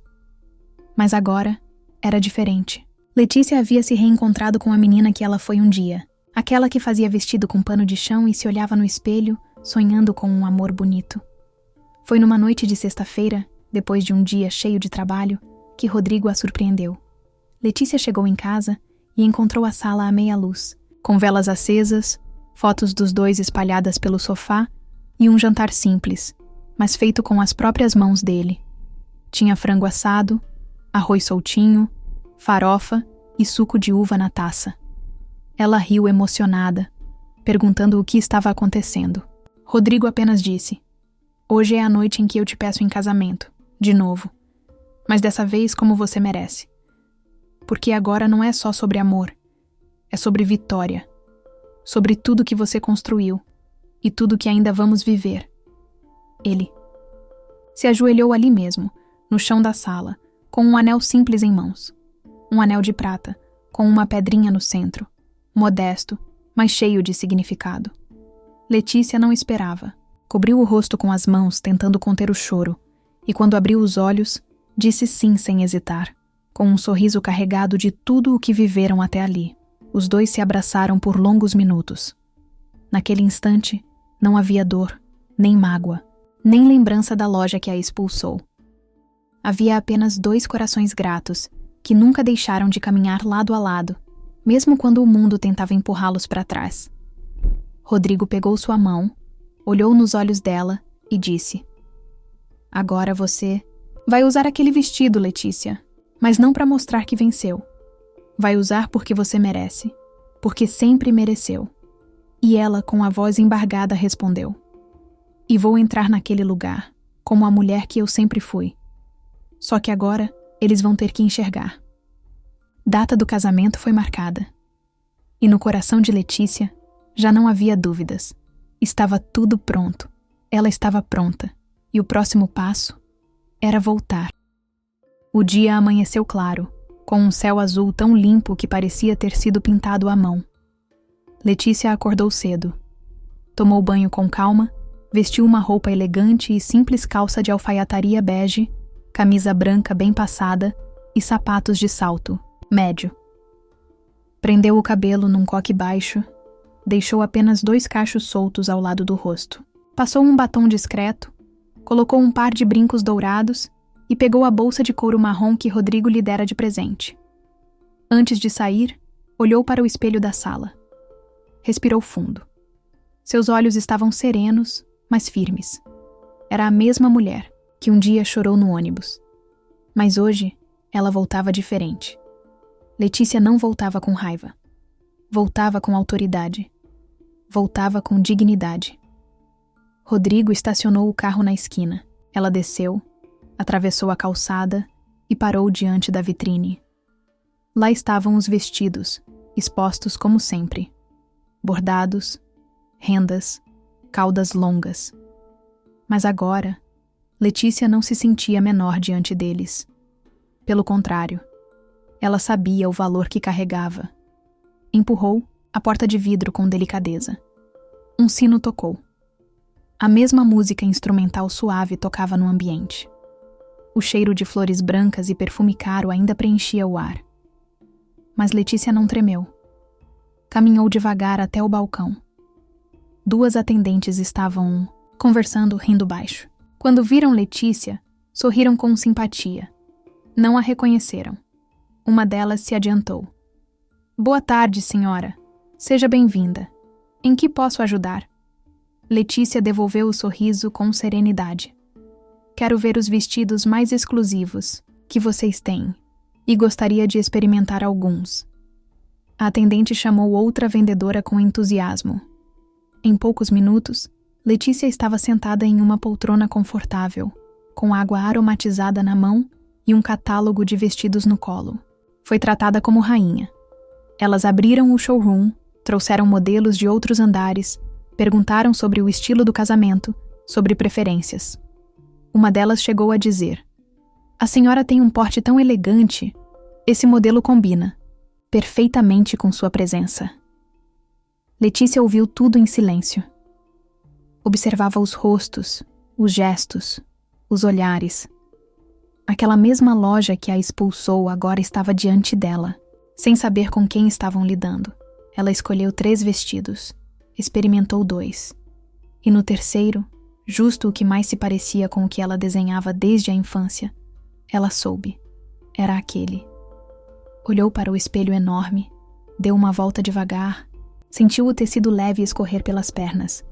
Mas agora era diferente. Letícia havia se reencontrado com a menina que ela foi um dia, aquela que fazia vestido com pano de chão e se olhava no espelho, sonhando com um amor bonito. Foi numa noite de sexta-feira, depois de um dia cheio de trabalho, que Rodrigo a surpreendeu. Letícia chegou em casa e encontrou a sala à meia luz, com velas acesas, fotos dos dois espalhadas pelo sofá e um jantar simples, mas feito com as próprias mãos dele. Tinha frango assado, arroz soltinho, farofa e suco de uva na taça. Ela riu emocionada, perguntando o que estava acontecendo. Rodrigo apenas disse: "Hoje é a noite em que eu te peço em casamento, de novo. Mas dessa vez como você merece. Porque agora não é só sobre amor, é sobre vitória. Sobre tudo que você construiu e tudo que ainda vamos viver." Ele se ajoelhou ali mesmo, no chão da sala, com um anel simples em mãos. Um anel de prata, com uma pedrinha no centro, modesto, mas cheio de significado. Letícia não esperava. Cobriu o rosto com as mãos, tentando conter o choro, e quando abriu os olhos, disse sim sem hesitar, com um sorriso carregado de tudo o que viveram até ali. Os dois se abraçaram por longos minutos. Naquele instante, não havia dor, nem mágoa, nem lembrança da loja que a expulsou. Havia apenas dois corações gratos, que nunca deixaram de caminhar lado a lado, mesmo quando o mundo tentava empurrá-los para trás. Rodrigo pegou sua mão, olhou nos olhos dela e disse: "Agora você vai usar aquele vestido, Letícia, mas não para mostrar que venceu. Vai usar porque você merece, porque sempre mereceu." E ela, com a voz embargada, respondeu: "E vou entrar naquele lugar, como a mulher que eu sempre fui. Só que agora eles vão ter que enxergar." Data do casamento foi marcada. E no coração de Letícia já não havia dúvidas. Estava tudo pronto. Ela estava pronta. E o próximo passo era voltar. O dia amanheceu claro, com um céu azul tão limpo que parecia ter sido pintado à mão. Letícia acordou cedo. Tomou banho com calma, vestiu uma roupa elegante e simples calça de alfaiataria bege, camisa branca bem passada e sapatos de salto, médio. Prendeu o cabelo num coque baixo, deixou apenas 2 cachos soltos ao lado do rosto. Passou um batom discreto, colocou um par de brincos dourados e pegou a bolsa de couro marrom que Rodrigo lhe dera de presente. Antes de sair, olhou para o espelho da sala. Respirou fundo. Seus olhos estavam serenos, mas firmes. Era a mesma mulher que um dia chorou no ônibus. Mas hoje, ela voltava diferente. Letícia não voltava com raiva. Voltava com autoridade. Voltava com dignidade. Rodrigo estacionou o carro na esquina. Ela desceu, atravessou a calçada e parou diante da vitrine. Lá estavam os vestidos, expostos como sempre. Bordados, rendas, caudas longas. Mas agora, Letícia não se sentia menor diante deles. Pelo contrário, ela sabia o valor que carregava. Empurrou a porta de vidro com delicadeza. Um sino tocou. A mesma música instrumental suave tocava no ambiente. O cheiro de flores brancas e perfume caro ainda preenchia o ar. Mas Letícia não tremeu. Caminhou devagar até o balcão. 2 atendentes estavam conversando, rindo baixo. Quando viram Letícia, sorriram com simpatia. Não a reconheceram. Uma delas se adiantou. "Boa tarde, senhora. Seja bem-vinda. Em que posso ajudar?" Letícia devolveu o sorriso com serenidade. "Quero ver os vestidos mais exclusivos que vocês têm e gostaria de experimentar alguns." A atendente chamou outra vendedora com entusiasmo. Em poucos minutos, Letícia estava sentada em uma poltrona confortável, com água aromatizada na mão e um catálogo de vestidos no colo. Foi tratada como rainha. Elas abriram o showroom, trouxeram modelos de outros andares, perguntaram sobre o estilo do casamento, sobre preferências. Uma delas chegou a dizer: "A senhora tem um porte tão elegante. Esse modelo combina perfeitamente com sua presença." Letícia ouviu tudo em silêncio. Observava os rostos, os gestos, os olhares. Aquela mesma loja que a expulsou agora estava diante dela, sem saber com quem estavam lidando. Ela escolheu 3 vestidos, experimentou 2. E no terceiro, justo o que mais se parecia com o que ela desenhava desde a infância, ela soube. Era aquele. Olhou para o espelho enorme, deu uma volta devagar, sentiu o tecido leve escorrer pelas pernas.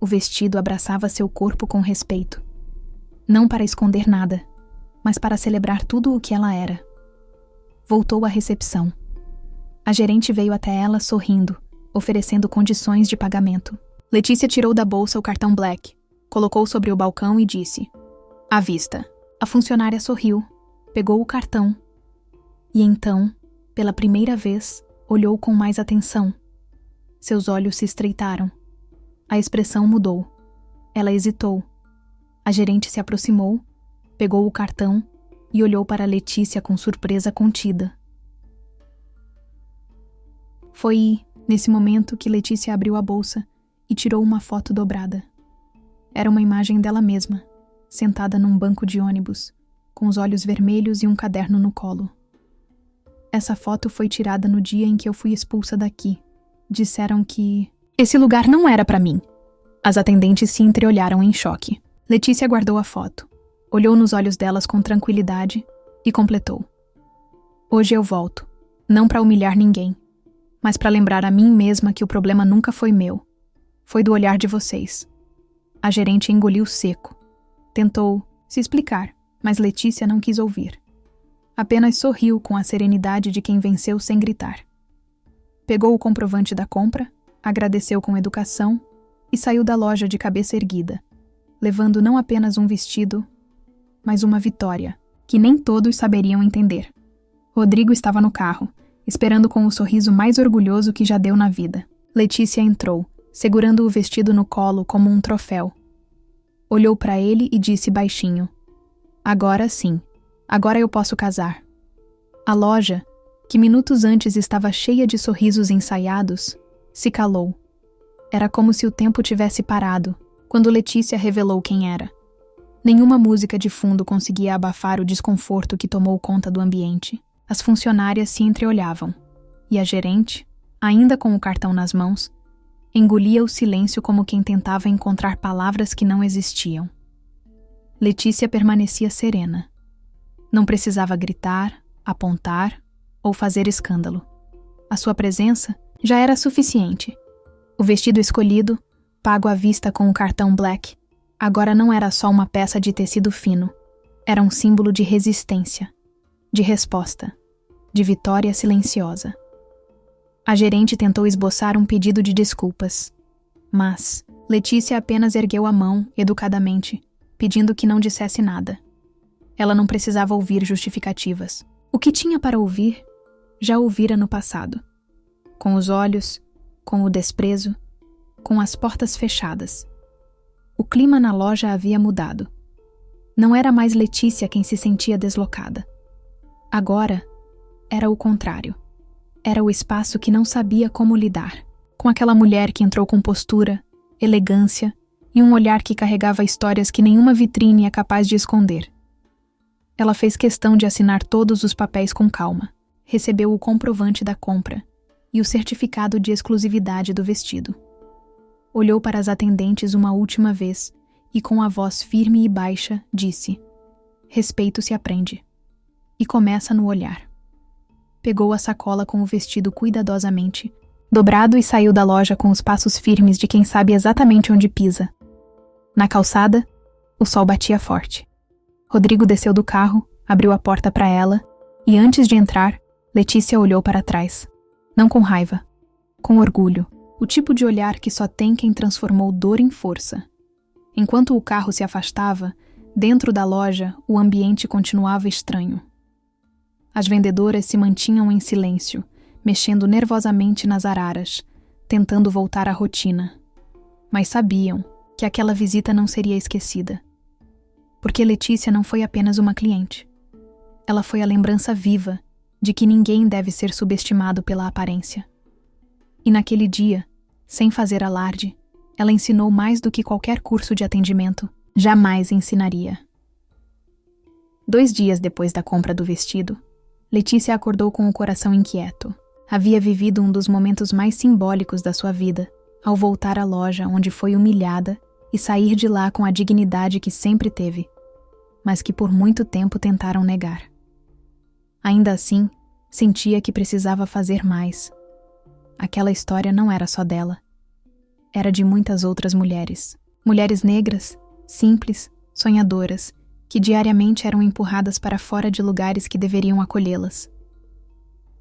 O vestido abraçava seu corpo com respeito. Não para esconder nada, mas para celebrar tudo o que ela era. voltou à recepção. A gerente veio até ela sorrindo, oferecendo condições de pagamento. Letícia tirou da bolsa o cartão Black, colocou sobre o balcão e disse: "À vista." A funcionária sorriu, pegou o cartão e então, pela primeira vez, olhou com mais atenção. Seus olhos se estreitaram. A expressão mudou. Ela hesitou. A gerente se aproximou, pegou o cartão e olhou para Letícia com surpresa contida. Foi nesse momento que Letícia abriu a bolsa e tirou uma foto dobrada. Era uma imagem dela mesma, sentada num banco de ônibus, com os olhos vermelhos e um caderno no colo. Essa foto foi tirada no dia em que eu fui expulsa daqui. Disseram que esse lugar não era para mim. As atendentes se entreolharam em choque. Letícia guardou a foto, olhou nos olhos delas com tranquilidade e completou: "Hoje eu volto, não para humilhar ninguém, mas para lembrar a mim mesma que o problema nunca foi meu. Foi do olhar de vocês." A gerente engoliu seco. Tentou se explicar, mas Letícia não quis ouvir. Apenas sorriu com a serenidade de quem venceu sem gritar. Pegou o comprovante da compra, agradeceu com educação e saiu da loja de cabeça erguida, levando não apenas um vestido, mas uma vitória, que nem todos saberiam entender. Rodrigo estava no carro, esperando com o sorriso mais orgulhoso que já deu na vida. Letícia entrou, segurando o vestido no colo como um troféu. Olhou para ele e disse baixinho: "Agora sim, agora eu posso casar." A loja, que minutos antes estava cheia de sorrisos ensaiados, se calou. Era como se o tempo tivesse parado, quando Letícia revelou quem era. Nenhuma música de fundo conseguia abafar o desconforto que tomou conta do ambiente. As funcionárias se entreolhavam, e a gerente, ainda com o cartão nas mãos, engolia o silêncio como quem tentava encontrar palavras que não existiam. Letícia permanecia serena. Não precisava gritar, apontar ou fazer escândalo. A sua presença já era suficiente. O vestido escolhido, pago à vista com o cartão Black, agora não era só uma peça de tecido fino. Era um símbolo de resistência, de resposta, de vitória silenciosa. A gerente tentou esboçar um pedido de desculpas, mas Letícia apenas ergueu a mão, educadamente, pedindo que não dissesse nada. Ela não precisava ouvir justificativas. O que tinha para ouvir, já ouvira no passado. Com os olhos, com o desprezo, com as portas fechadas. O clima na loja havia mudado. Não era mais Letícia quem se sentia deslocada. Agora, era o contrário. Era o espaço que não sabia como lidar, com aquela mulher que entrou com postura, elegância e um olhar que carregava histórias que nenhuma vitrine é capaz de esconder. Ela fez questão de assinar todos os papéis com calma, recebeu o comprovante da compra e o certificado de exclusividade do vestido. Olhou para as atendentes uma última vez e, com a voz firme e baixa, disse: "Respeito se aprende. E começa no olhar." Pegou a sacola com o vestido cuidadosamente, dobrado, e saiu da loja com os passos firmes de quem sabe exatamente onde pisa. Na calçada, o sol batia forte. Rodrigo desceu do carro, abriu a porta para ela e, antes de entrar, Letícia olhou para trás. Não com raiva, com orgulho, o tipo de olhar que só tem quem transformou dor em força. Enquanto o carro se afastava, dentro da loja o ambiente continuava estranho. As vendedoras se mantinham em silêncio, mexendo nervosamente nas araras, tentando voltar à rotina. Mas sabiam que aquela visita não seria esquecida. Porque Letícia não foi apenas uma cliente. Ela foi a lembrança viva de que ninguém deve ser subestimado pela aparência. E naquele dia, sem fazer alarde, ela ensinou mais do que qualquer curso de atendimento jamais ensinaria. 2 dias depois da compra do vestido, Letícia acordou com o coração inquieto. Havia vivido um dos momentos mais simbólicos da sua vida, ao voltar à loja onde foi humilhada e sair de lá com a dignidade que sempre teve, mas que por muito tempo tentaram negar. Ainda assim, sentia que precisava fazer mais. Aquela história não era só dela. Era de muitas outras mulheres. Mulheres negras, simples, sonhadoras, que diariamente eram empurradas para fora de lugares que deveriam acolhê-las.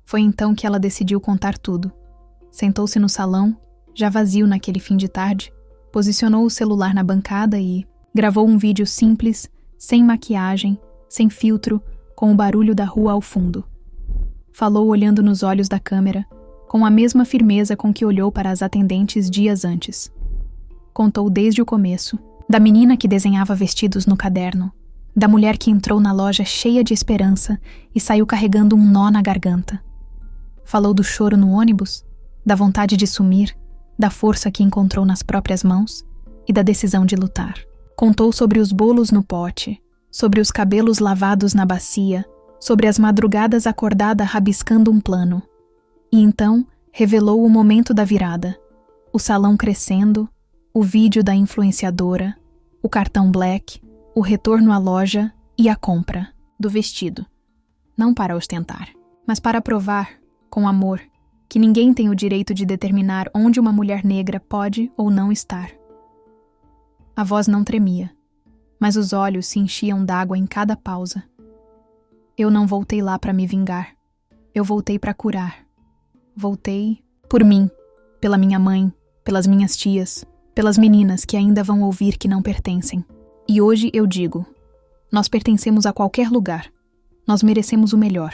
Foi então que ela decidiu contar tudo. Sentou-se no salão, já vazio naquele fim de tarde, posicionou o celular na bancada e gravou um vídeo simples, sem maquiagem, sem filtro, com o barulho da rua ao fundo. Falou olhando nos olhos da câmera, com a mesma firmeza com que olhou para as atendentes dias antes. Contou desde o começo, da menina que desenhava vestidos no caderno, da mulher que entrou na loja cheia de esperança e saiu carregando um nó na garganta. Falou do choro no ônibus, da vontade de sumir, da força que encontrou nas próprias mãos e da decisão de lutar. Contou sobre os bolos no pote, sobre os cabelos lavados na bacia, sobre as madrugadas acordada rabiscando um plano. E então revelou o momento da virada, o salão crescendo, o vídeo da influenciadora, o cartão Black, o retorno à loja e a compra do vestido. Não para ostentar, mas para provar, com amor, que ninguém tem o direito de determinar onde uma mulher negra pode ou não estar. A voz não tremia, mas os olhos se enchiam d'água em cada pausa. Eu não voltei lá para me vingar. Eu voltei para curar. Voltei por mim, pela minha mãe, pelas minhas tias, pelas meninas que ainda vão ouvir que não pertencem. E hoje eu digo, nós pertencemos a qualquer lugar. Nós merecemos o melhor.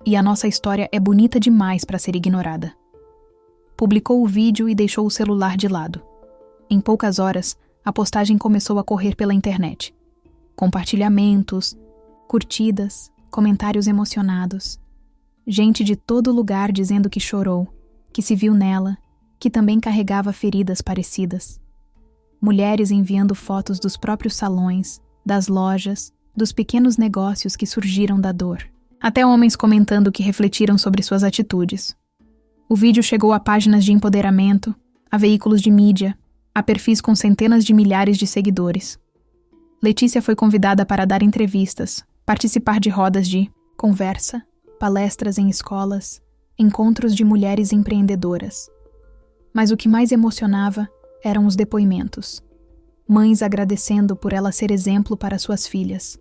E a nossa história é bonita demais para ser ignorada. Publicou o vídeo e deixou o celular de lado. Em poucas horas, a postagem começou a correr pela internet. Compartilhamentos, curtidas, comentários emocionados. Gente de todo lugar dizendo que chorou, que se viu nela, que também carregava feridas parecidas. Mulheres enviando fotos dos próprios salões, das lojas, dos pequenos negócios que surgiram da dor. Até homens comentando que refletiram sobre suas atitudes. O vídeo chegou a páginas de empoderamento, a veículos de mídia, a perfis com centenas de milhares de seguidores. Letícia foi convidada para dar entrevistas, participar de rodas de conversa, palestras em escolas, encontros de mulheres empreendedoras. Mas o que mais emocionava eram os depoimentos. Mães agradecendo por ela ser exemplo para suas filhas.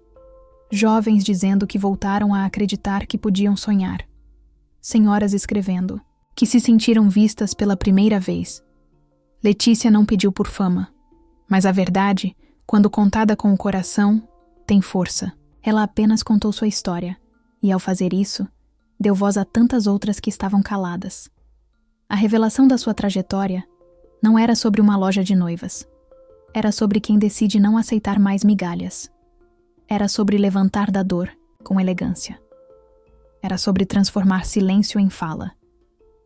Jovens dizendo que voltaram a acreditar que podiam sonhar. Senhoras escrevendo que se sentiram vistas pela primeira vez. Letícia não pediu por fama, mas a verdade, quando contada com o coração, tem força. Ela apenas contou sua história, e ao fazer isso, deu voz a tantas outras que estavam caladas. A revelação da sua trajetória não era sobre uma loja de noivas. Era sobre quem decide não aceitar mais migalhas. Era sobre levantar da dor com elegância. Era sobre transformar silêncio em fala,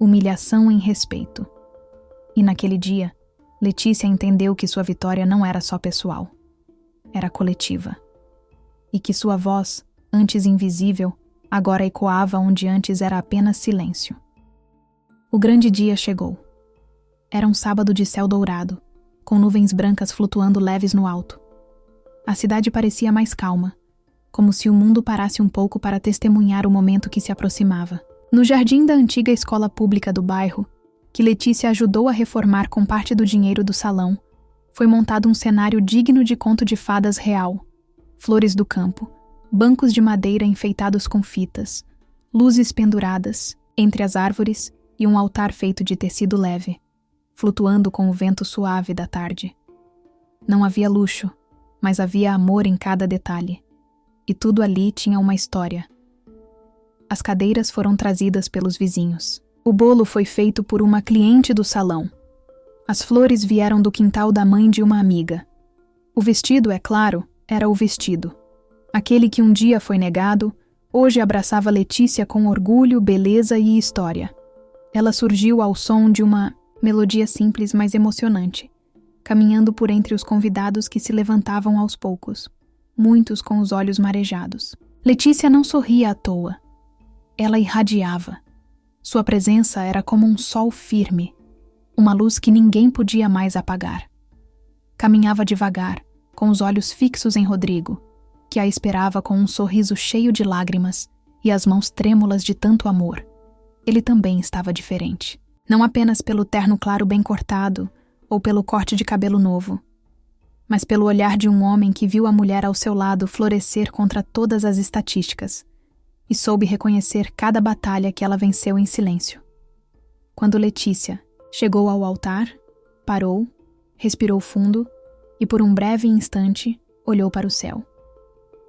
humilhação em respeito. E naquele dia, Letícia entendeu que sua vitória não era só pessoal. Era coletiva. E que sua voz, antes invisível, agora ecoava onde antes era apenas silêncio. O grande dia chegou. Era um sábado de céu dourado, com nuvens brancas flutuando leves no alto. A cidade parecia mais calma, como se o mundo parasse um pouco para testemunhar o momento que se aproximava. No jardim da antiga escola pública do bairro, que Letícia ajudou a reformar com parte do dinheiro do salão, foi montado um cenário digno de conto de fadas real. Flores do campo, bancos de madeira enfeitados com fitas, luzes penduradas entre as árvores e um altar feito de tecido leve, flutuando com o vento suave da tarde. Não havia luxo, mas havia amor em cada detalhe. E tudo ali tinha uma história. As cadeiras foram trazidas pelos vizinhos. O bolo foi feito por uma cliente do salão. As flores vieram do quintal da mãe de uma amiga. O vestido, é claro, era o vestido. Aquele que um dia foi negado, hoje abraçava Letícia com orgulho, beleza e história. Ela surgiu ao som de uma melodia simples, mas emocionante, caminhando por entre os convidados que se levantavam aos poucos, muitos com os olhos marejados. Letícia não sorria à toa. Ela irradiava. Sua presença era como um sol firme, uma luz que ninguém podia mais apagar. Caminhava devagar, com os olhos fixos em Rodrigo, que a esperava com um sorriso cheio de lágrimas e as mãos trêmulas de tanto amor. Ele também estava diferente. Não apenas pelo terno claro bem cortado ou pelo corte de cabelo novo, mas pelo olhar de um homem que viu a mulher ao seu lado florescer contra todas as estatísticas, e soube reconhecer cada batalha que ela venceu em silêncio. Quando Letícia chegou ao altar, parou, respirou fundo e por um breve instante olhou para o céu.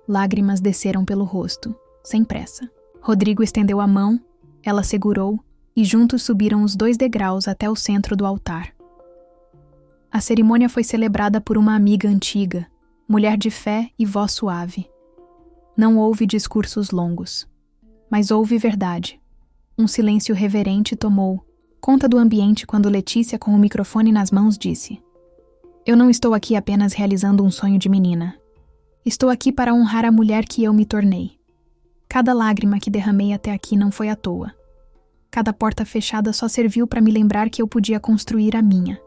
Lágrimas desceram pelo rosto, sem pressa. Rodrigo estendeu a mão, ela segurou e juntos subiram os 2 degraus até o centro do altar. A cerimônia foi celebrada por uma amiga antiga, mulher de fé e voz suave. Não houve discursos longos, mas houve verdade. Um silêncio reverente tomou conta do ambiente quando Letícia, com o microfone nas mãos, disse: "Eu não estou aqui apenas realizando um sonho de menina. Estou aqui para honrar a mulher que eu me tornei. Cada lágrima que derramei até aqui não foi à toa. Cada porta fechada só serviu para me lembrar que eu podia construir a minha.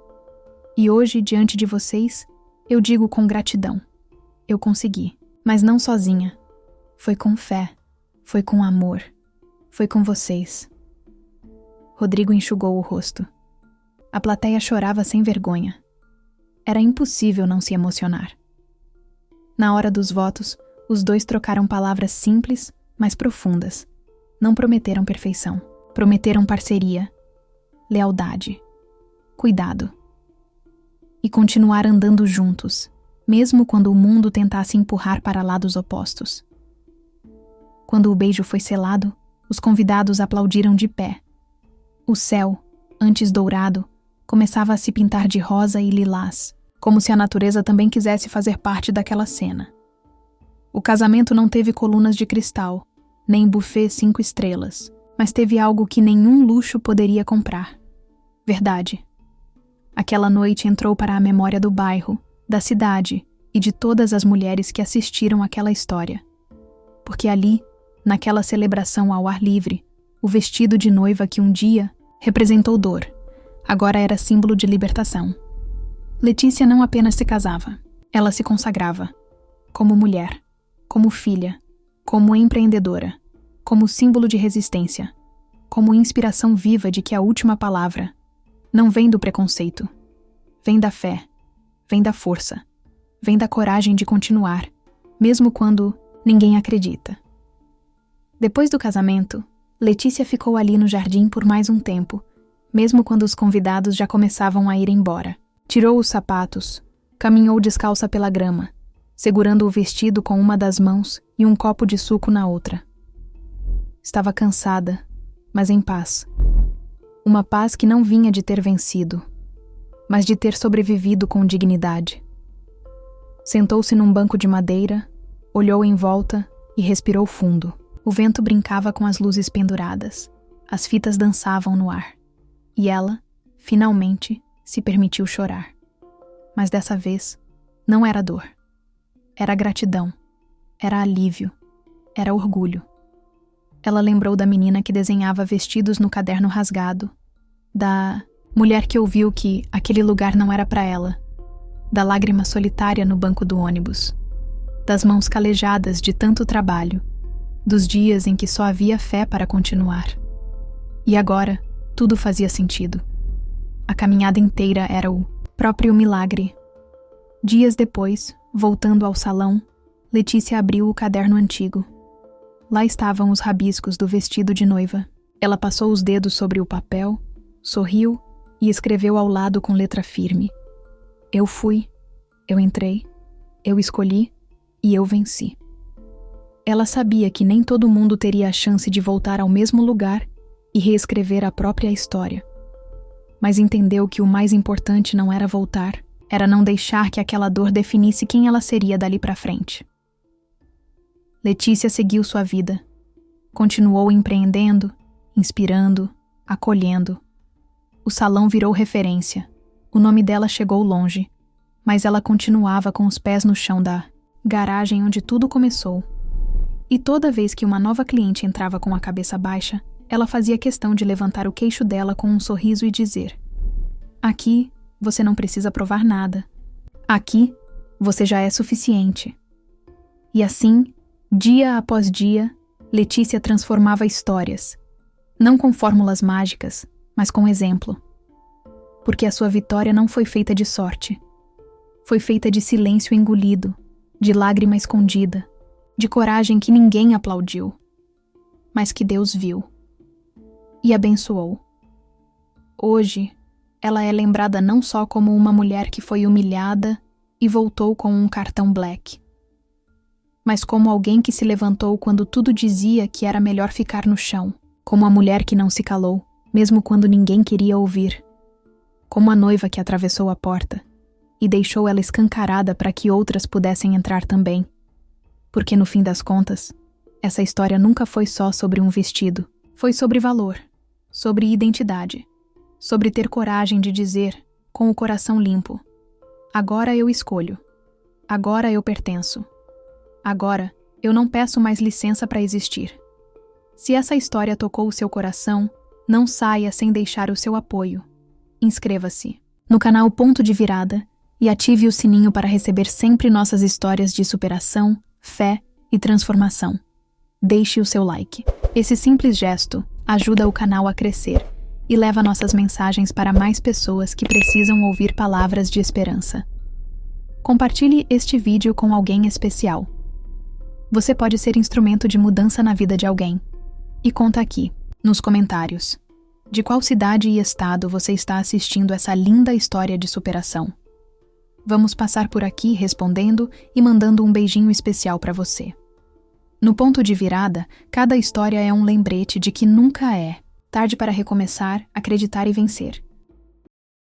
E hoje, diante de vocês, eu digo com gratidão: eu consegui, mas não sozinha. Foi com fé, foi com amor, foi com vocês." Rodrigo enxugou o rosto. A plateia chorava sem vergonha. Era impossível não se emocionar. Na hora dos votos, os 2 trocaram palavras simples, mas profundas. Não prometeram perfeição. Prometeram parceria, lealdade, cuidado. E continuar andando juntos, mesmo quando o mundo tentasse empurrar para lados opostos. Quando o beijo foi selado, os convidados aplaudiram de pé. O céu, antes dourado, começava a se pintar de rosa e lilás, como se a natureza também quisesse fazer parte daquela cena. O casamento não teve colunas de cristal, nem buffet 5 estrelas, mas teve algo que nenhum luxo poderia comprar: verdade. Aquela noite entrou para a memória do bairro, da cidade e de todas as mulheres que assistiram àquela história. Porque ali, naquela celebração ao ar livre, o vestido de noiva que um dia representou dor, agora era símbolo de libertação. Letícia não apenas se casava, ela se consagrava. Como mulher, como filha, como empreendedora, como símbolo de resistência, como inspiração viva de que a última palavra não vem do preconceito, vem da fé, vem da força, vem da coragem de continuar, mesmo quando ninguém acredita. Depois do casamento, Letícia ficou ali no jardim por mais um tempo, mesmo quando os convidados já começavam a ir embora. Tirou os sapatos, caminhou descalça pela grama, segurando o vestido com uma das mãos e um copo de suco na outra. Estava cansada, mas em paz. Uma paz que não vinha de ter vencido, mas de ter sobrevivido com dignidade. Sentou-se num banco de madeira, olhou em volta e respirou fundo. O vento brincava com as luzes penduradas, as fitas dançavam no ar. E ela, finalmente, se permitiu chorar. Mas dessa vez, não era dor. Era gratidão. Era alívio. Era orgulho. Ela lembrou da menina que desenhava vestidos no caderno rasgado, da mulher que ouviu que aquele lugar não era para ela, da lágrima solitária no banco do ônibus, das mãos calejadas de tanto trabalho, dos dias em que só havia fé para continuar. E agora, tudo fazia sentido. A caminhada inteira era o próprio milagre. Dias depois, voltando ao salão, Letícia abriu o caderno antigo. Lá estavam os rabiscos do vestido de noiva. Ela passou os dedos sobre o papel, sorriu e escreveu ao lado com letra firme: "Eu fui, eu entrei, eu escolhi e eu venci." Ela sabia que nem todo mundo teria a chance de voltar ao mesmo lugar e reescrever a própria história. Mas entendeu que o mais importante não era voltar, era não deixar que aquela dor definisse quem ela seria dali para frente. Letícia seguiu sua vida. Continuou empreendendo, inspirando, acolhendo. O salão virou referência. O nome dela chegou longe, mas ela continuava com os pés no chão da garagem onde tudo começou. E toda vez que uma nova cliente entrava com a cabeça baixa, ela fazia questão de levantar o queixo dela com um sorriso e dizer: "Aqui, você não precisa provar nada. Aqui, você já é suficiente." E assim, dia após dia, Letícia transformava histórias, não com fórmulas mágicas, mas com exemplo. Porque a sua vitória não foi feita de sorte. Foi feita de silêncio engolido, de lágrima escondida, de coragem que ninguém aplaudiu. mas que Deus viu e abençoou. Hoje, ela é lembrada não só como uma mulher que foi humilhada e voltou com um cartão black, mas como alguém que se levantou quando tudo dizia que era melhor ficar no chão, como a mulher que não se calou, mesmo quando ninguém queria ouvir, como a noiva que atravessou a porta e deixou ela escancarada para que outras pudessem entrar também. Porque no fim das contas, essa história nunca foi só sobre um vestido, foi sobre valor, sobre identidade, sobre ter coragem de dizer, com o coração limpo: agora eu escolho, agora eu pertenço, agora eu não peço mais licença para existir. Se essa história tocou o seu coração, não saia sem deixar o seu apoio. Inscreva-se no canal Ponto de Virada e ative o sininho para receber sempre nossas histórias de superação, fé e transformação. Deixe o seu like. Esse simples gesto ajuda o canal a crescer e leva nossas mensagens para mais pessoas que precisam ouvir palavras de esperança. Compartilhe este vídeo com alguém especial. Você pode ser instrumento de mudança na vida de alguém. E conta aqui, nos comentários, de qual cidade e estado você está assistindo essa linda história de superação. Vamos passar por aqui respondendo e mandando um beijinho especial para você. No Ponto de Virada, cada história é um lembrete de que nunca é tarde para recomeçar, acreditar e vencer.